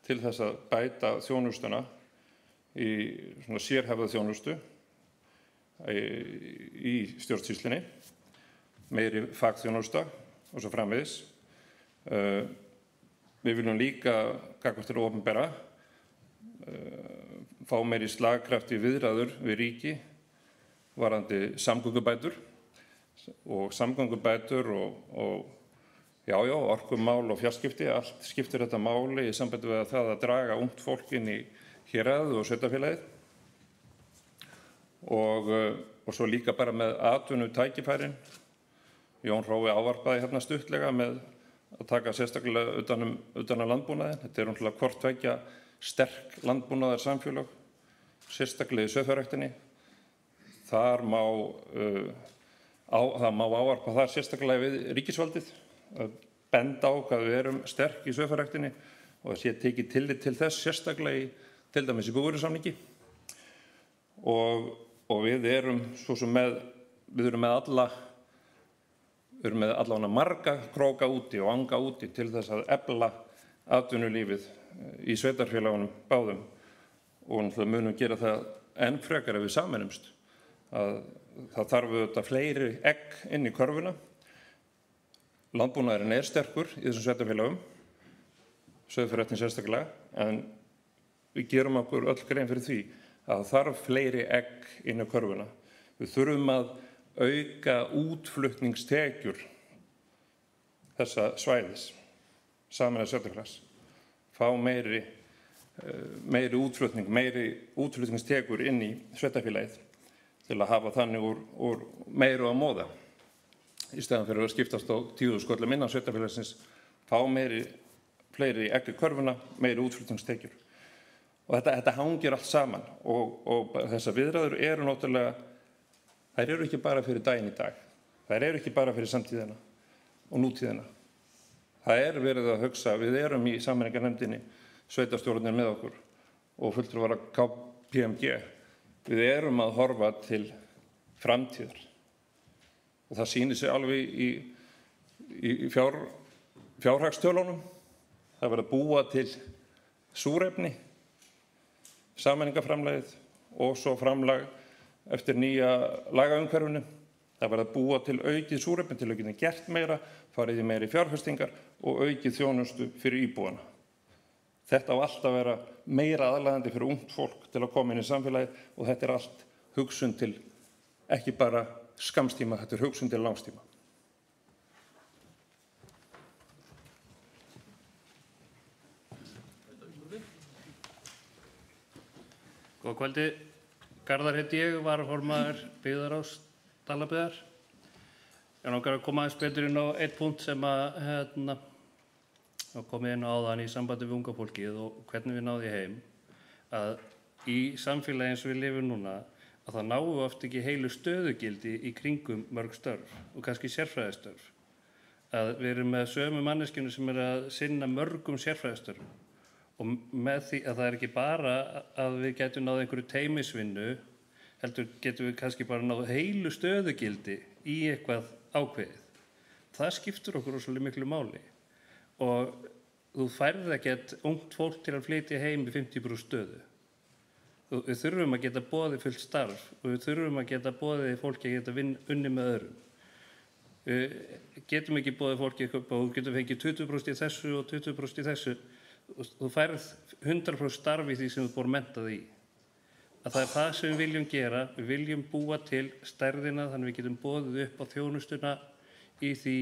til þess að bæta þjónustuna í svona sérhæfða þjónustu í stjórnsýslunni, meiri fagþjónusta og svo framvegis. Við viljum líka gagnvart til opinbera fá meiri slagkraft í viðræður við ríki varðandi samgöngubætur og orkumál og fjarskipti. Allt skiptir þetta máli í sambandi við það að draga ungt fólk inn í héraðið og sveitarfélagið. Og svo líka bara með atvinnutækifærin. Jón Hrói ávarpaði stuttlega með að taka sérstaklega utan af landbúnaðinn. Þetta er náttúrulega hvort tveggja sterk landbúnaðar samfélög, sérstaklega í sauðfjárræktinni. Það má ávarpa þar sérstaklega við ríkisvaldið, að benda á hvað við erum sterk í sauðfjárræktinni og það sé tekið tillit til þess sérstaklega til dæmis í búvörusamningi. Og við erum svo sem við erum með allavega marga króka úti og anga úti til þess að efla atvinnulífið í sveitarfélagunum báðum og náttúrulega munum gera það enn frekar ef við sameinumst. Það þarf auðvitað fleiri egg inn í körfuna. Landbúnaðurinn er sterkur í þessum sveitarfélagum, sauðfjárræktin sérstaklega, en við gerum okkur öll grein fyrir því að það þarf fleiri egg inn í körfuna. Við þurfum að auka útflutningstekjur þessa svæðis, sameinaðs sveitarfélags, fá meiri útflutningstekjur inn í sveitarfélagið til að hafa þannig úr meiru að móða. Í stæðan fyrir að skiptast á tíðuskollum innan sveitarfélagsins, fá fleiri egg í körfuna, meiri útflutningstekjur. Og þetta hangir allt saman og þessar viðræður eru náttúrulega, þær eru ekki bara fyrir daginn í dag. Þær eru ekki bara fyrir samtíðina og nútíðina. Það er verið að hugsa, við erum í sameiningarnefndinni, sveitarstjórnir með okkur og fulltrúar af KPMG. Við erum að horfa til framtíðar. Og það sýnir sig alveg í fjárhagstölunum. Það verður að búa til súrefni, sameiningaframlagið og svo framlag eftir nýja lagaumhverfinu Það verður að búa til aukið súrefni til að geta gert meira, farið í meiri fjárfestingar og aukið þjónustu fyrir íbúana. Þetta á alltaf að vera meira aðlaðandi fyrir ungt fólk til að koma inn í samfélagið og þetta allt hugsun til ekki bara skamstíma, þetta hugsun til langstíma. Góða kvöldi, Garðar heiti ég, varaformaður byggðarráðs Dalabyggðar. Ég langar að koma aðeins betur inn á einn punkt sem að komið inn á áðan í sambandi við unga fólkið og hvernig við náðum heim. Að í samfélagi eins og við lifum núna, að það náum við oft ekki heilu stöðugildi í kringum mörg störf og kannski sérfræðistörf. Að við erum með sömu manneskjunum sem að sinna mörgum sérfræðistörfum. Og með því að það ekki bara að við getum náð einhverju teymisvinnu, heldur getum við kannski bara náð heilu stöðugildi í eitthvað ákveðið. Það skiptur okkur rosalega miklu máli. Og þú færð ekkert ungt fólk til að flytja heim í 50% stöðu. Við þurfum að geta boðið fullt starf og við þurfum að geta boðið fólki að geta unni með öðrum. Við getum ekki boðið fólki og þú getum fengið 20% í þessu og 20% í þessu. Þú færð 100% starf í því sem þú búið mentað í. Að það það sem við viljum gera, við viljum búa til stærðina þannig við getum boðið upp á þjónustuna í því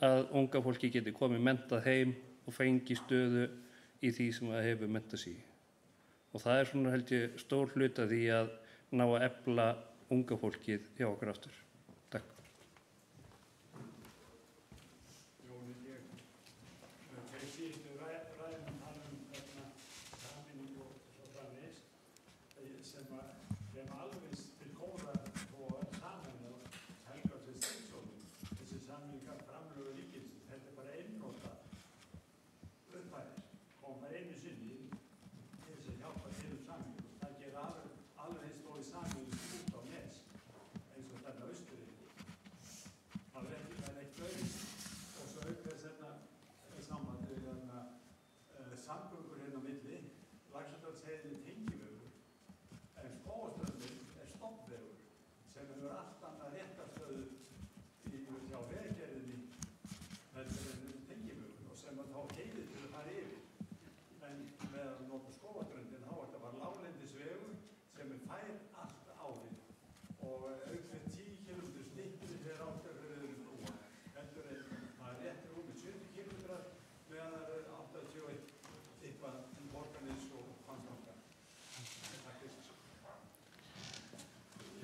að unga fólki geti komið mentað heim og fengi stöðu í því sem það hefur mentað sig. Og það svona held ég stór hluti af því að ná að efla unga fólkið hjá okkur aftur. Takk.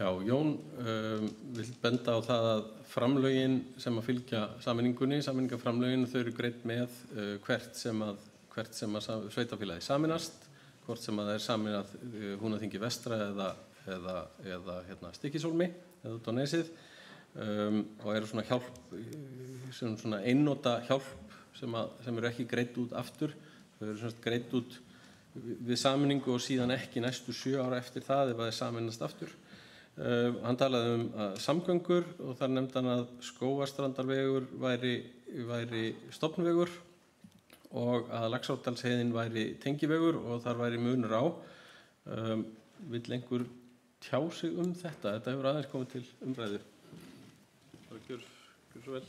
Já, Jón vill benda á það að framlögin sem að fylgja sameiningunni, sameiningaframlögin, þau eru greidd með hvert sem að sveitarfélagi saminast, hvort sem að það saminað Húnaþingi vestra eða Stykkishólmi eða út á Nesið og eru svona hjálp, svona einnota hjálp sem eru ekki greidd út aftur, þau eru svona greidd út við sameiningu og síðan ekki næstu 7 ára eftir það ef það saminast aftur. Hann talaði samgöngur og þar nefndi hann að Skógarstrandarvegur væri stofnvegur og að Laxárdalsheiðin væri tengivegur og þar væri munur á. Vill einhver tjá sig þetta? Þetta hefur aðeins komið til umræðu. Gjör svo vel.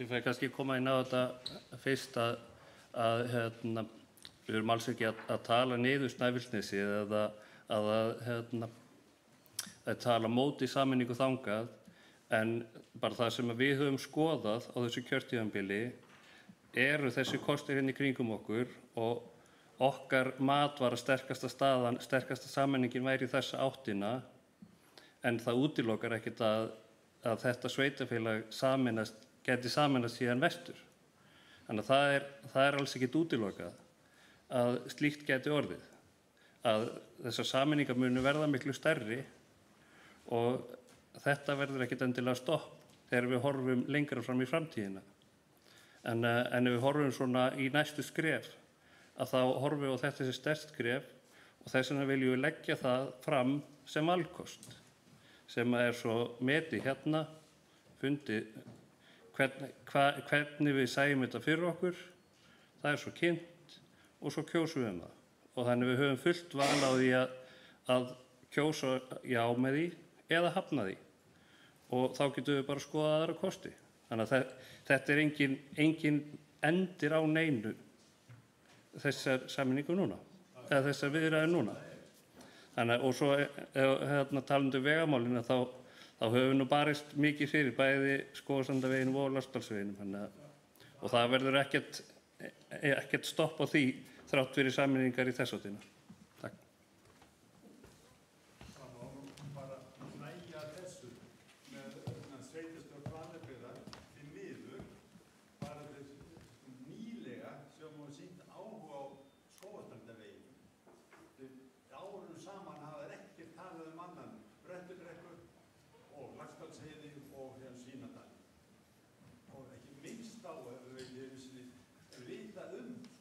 Ég fæ kannski koma inn á þetta fyrst að við erum alls ekki að tala niður Snæfellsnesi eða að tala móti sameiningu þangað, en bara það sem við höfum skoðað á þessu kjörtímabili eru þessi kostir í kringum okkur og okkar mat var að sterkasta sameiningin væri þessa áttina, en það útilokar ekkert að þetta sveitarfélag geti sameinast síðan vestur. Þannig að það er alls ekkert útilokað að slíkt geti orðið. Að þessar sameiningar munu verða miklu stærri og þetta verður ekkert endilega stopp þegar við horfum lengra fram í framtíðina. En ef við horfum svona í næstu skref, að þá horfum við á þetta sem sterkt skref og þess vegna viljum við leggja það fram sem valkost, sem er svo metið hérna, fundið hvernig við sæjum þetta fyrir okkur, það er svo kynnt og svo kjósum við það. Og þannig við höfum fullt val á því að kjósa já með því eða hafna því og þá getum við bara skoðað aðra kosti. Þannig að þetta engin endir á neinu þessar sameiningu núna, eða þessar viðræður núna. Þannig og svo talandi vegamálin þá höfum við nú barist mikið fyrir bæði Skógarstrandarveginum og Laxdalsveginum. Og það verður ekkert stopp á því þrátt fyrir sameiningar í þess áttina. Takk. Það má bara nægja þessu með sveitarstjórn Hvanneyrar því miður bara þess nýlega sem hún sýnt áhuga á Skógarstrandarveginum. Árunum saman hafa þeir ekkert talað annan Bröttubrekku og Laxdalsheiði og Svínadal. Og ekki minnst á vita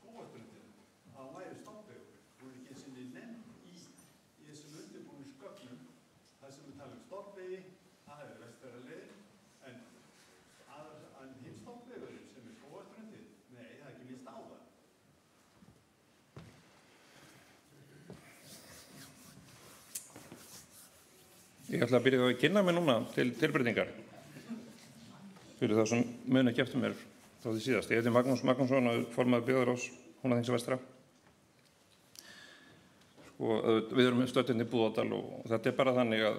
Skógarströndina að hún væri stoppvegur. Hún ekki sinni nefnd í þessum undirbúningsgögnum þar sem við tala stoppvegi, það Vestfjarðaleiðin, en hinn stoppvegurinn sem Skógarströndin, nei, það ekki minnst á það. Ég ætla að byrja að kynna mig núna til tilbreytingar fyrir það sem mun ekki eftir mér frá því síðast. Ég heiti Magnús Magnússon og formaður byggðarráðs Húnaþings vestra. Við erum stödd í Búðardal og þetta bara þannig að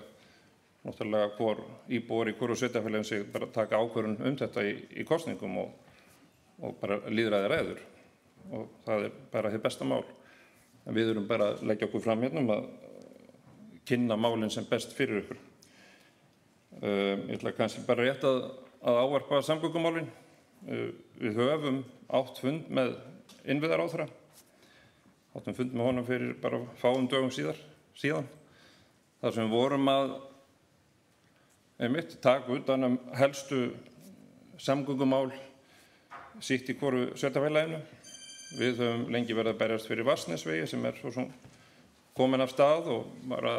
náttúrulega hvor íbúar í hvoru sveitarfélagi sig bara taka ákvörðun þetta í kosningum og bara lýðræði ræður og það bara hið besta mál. En við erum bara að leggja okkur fram hérna að kynna málinn sem best fyrir ykkur. Ég ætla kannski bara rétt að ávarpa samgöngumálin. Við höfum átt fund með innviðaráðherra. Áttum fund með honum fyrir bara fáum dögum síðan. Þar sem við vorum að taka utan helstu samgöngumál sitt í hvoru sveitarfélaginu. Við höfum lengi verið að berjast fyrir Vatnsnesvegi sem svo sem komin af stað og bara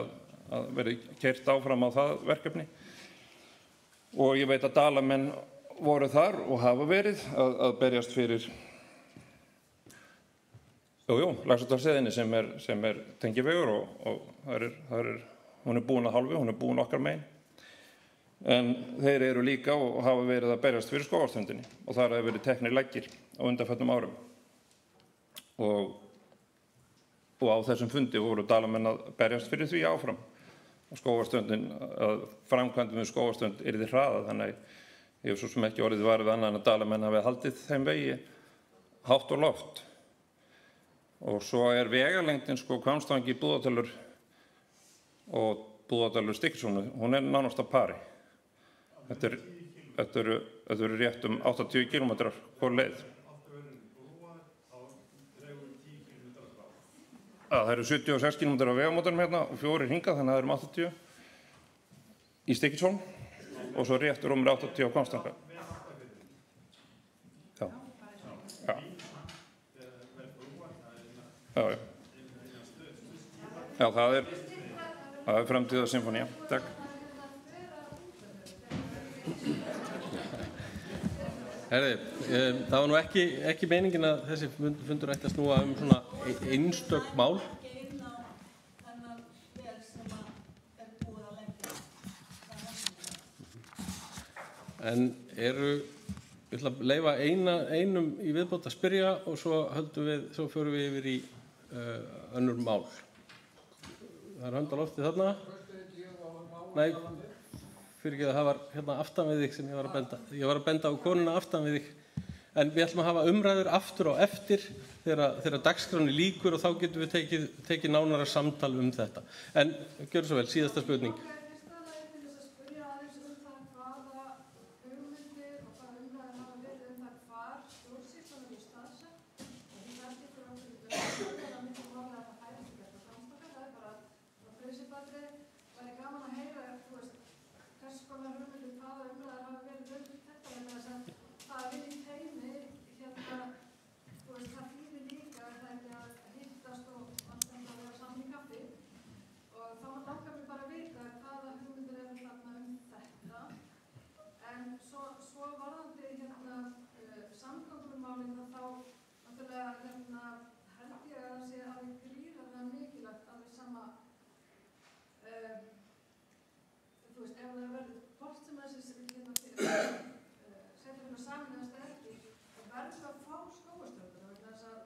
að verið keyrt áfram á það verkefni. Og ég veit að Dalamenn voru þar og hafa verið að berjast fyrir Laxárdalsheiðinni sem tengivegur og hún búin að hálfu, hún búin okkar megin. En þeir eru líka og hafa verið að berjast fyrir Skógarströndinni og þar hafa verið teknir leggir á undanförnum árum. Og á þessum fundi voru Dalamenn að berjast fyrir því áfram. Og Skógarströndin, að framkvæmdum við Skógarströnd yrði hraðað, þannig ég hef svo sem ekki orðið varið annað en að Dalamenn hafi haldið þeim vegi hátt og loft. Og svo vegalengdin Hvammstangi Búðardalur og Búðardalur Stykkishólmur, hún nánast á pari. Þetta eru rétt 80 km hvor leið. Það eru 76 km á vegamótanum hérna og 4 hingað, þannig að það eru 80 í Stykkishólm og svo rétt rúmur 80 á Hvammstanga. Já, það er framtíðarsymfónía. Takk. Herði, það var nú ekki meiningin að þessi fundur ætti að snúa svona einstök mál. Ekki inn á þennan veg sem búið að leggja. En ég ætla að leyfa einum í viðbót að spyrja og svo förum við yfir í önnur mál. Það hönd á lofti þarna. Nei, fyrir ekki að það var hérna aftan við þig sem ég var að benda á konuna aftan við þig. En við ætlum að hafa umræður aftur á eftir þegar dagskráni lýkur og þá getum við tekið nánara samtal þetta. En gjörðu svo vel, síðasta spurning. ef það verður hvort sem þessi sveitarfélög sameinast ekki, það verður að fá Skógarströndina vegna þess að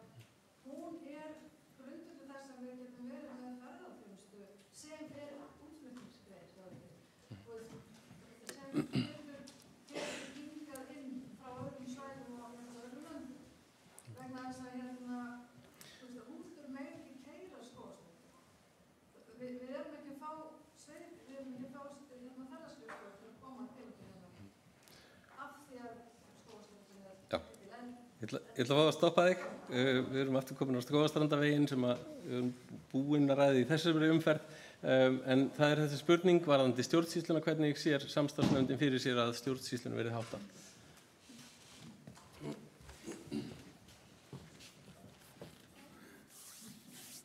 hún er grundvöllur þess að við getum verið með ferðaþjónustu sem er útflutningsgrein og sem getur hingað inn frá öðrum svæðum og öðrum löndum. Vegna þess að hústur meir ekki keyra Skógarströndina. Við erum ekki að fá ferðaskrifstofur til að koma til hérna af því að Skógarströndin er ekki lengi. Ég ætla að fá að stoppa þig. Við erum aftur komin á Skógarstrandaveginn sem við erum búin að ræða í þessari umferð. En það er þessi spurning varðandi stjórnsýsluna, hvernig sér samstarfsnefndin fyrir sér að stjórnsýslunum verið háttað?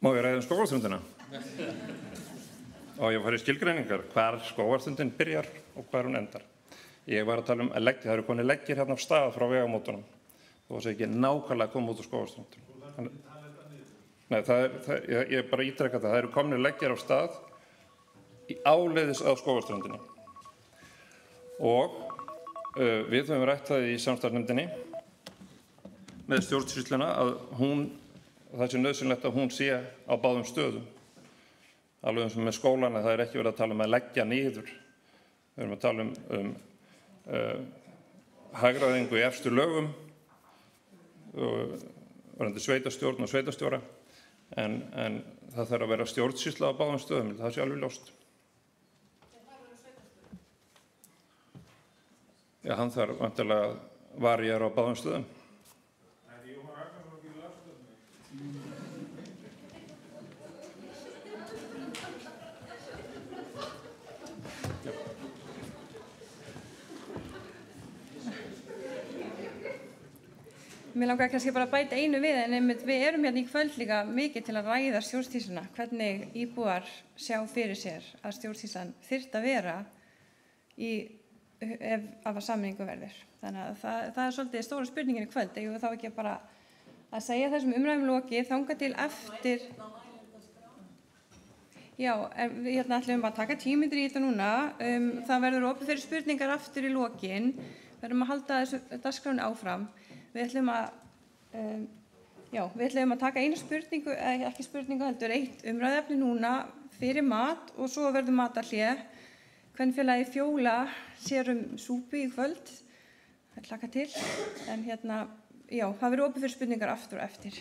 Má ég ræða Skógarströndina? Og ég fari í skilgreiningar, hvar Skógarströndin byrjar og hvar hún endar. Ég var að tala að leggja, það eru konið leggir hérna á stað frá vegamótunum. Þú varst ekki nákvæmlega að koma út úr Skógarströndin. Nei, ég bara ítreka það eru komnir leggir á stað í áleiðis á Skógarströndinni. Og við höfum rætt það í samstarfsnefndinni með stjórnsýsluna að það sé nauðsynlegt að hún sé á báðum stöðum. Alveg eins og með skólana, það er ekki verið að tala að leggja niður. Við erum að tala hagræðingu í efstu lögum, varðandi sveitarstjórn og sveitarstjóra, en það þarf að vera stjórnsýsla á báðum stöðum, það sé alveg ljóst. Já, hann þarf vantarlega varjar á báðum stöðum. Mér langar kannski bara að bæta einu við, en einmitt við erum hérna í kvöld líka mikið til að ræða stjórnsýsluna, hvernig íbúar sjá fyrir sér að stjórnsýslan þyrfti að vera ef af sameiningu verður. Þannig að það er svolítið stóra spurningin í kvöld, eigum við þá ekki bara að segja þessum umræðum lokið, þangað til eftir. Já, við ætlum að taka 10 mínútur í þetta núna, það verður opið fyrir spurningar aftur í lokin, við verðum að halda þessu dagskránni áfram. Við ætlum að taka eina spurningu, ekki spurningu heldur, eitt umræðuefni núna fyrir mat og svo verður matarhlé. Kvenfélagið Fjóla sér súpu í kvöld, það hlakka til. En það verður opið fyrir spurningar aftur og eftir.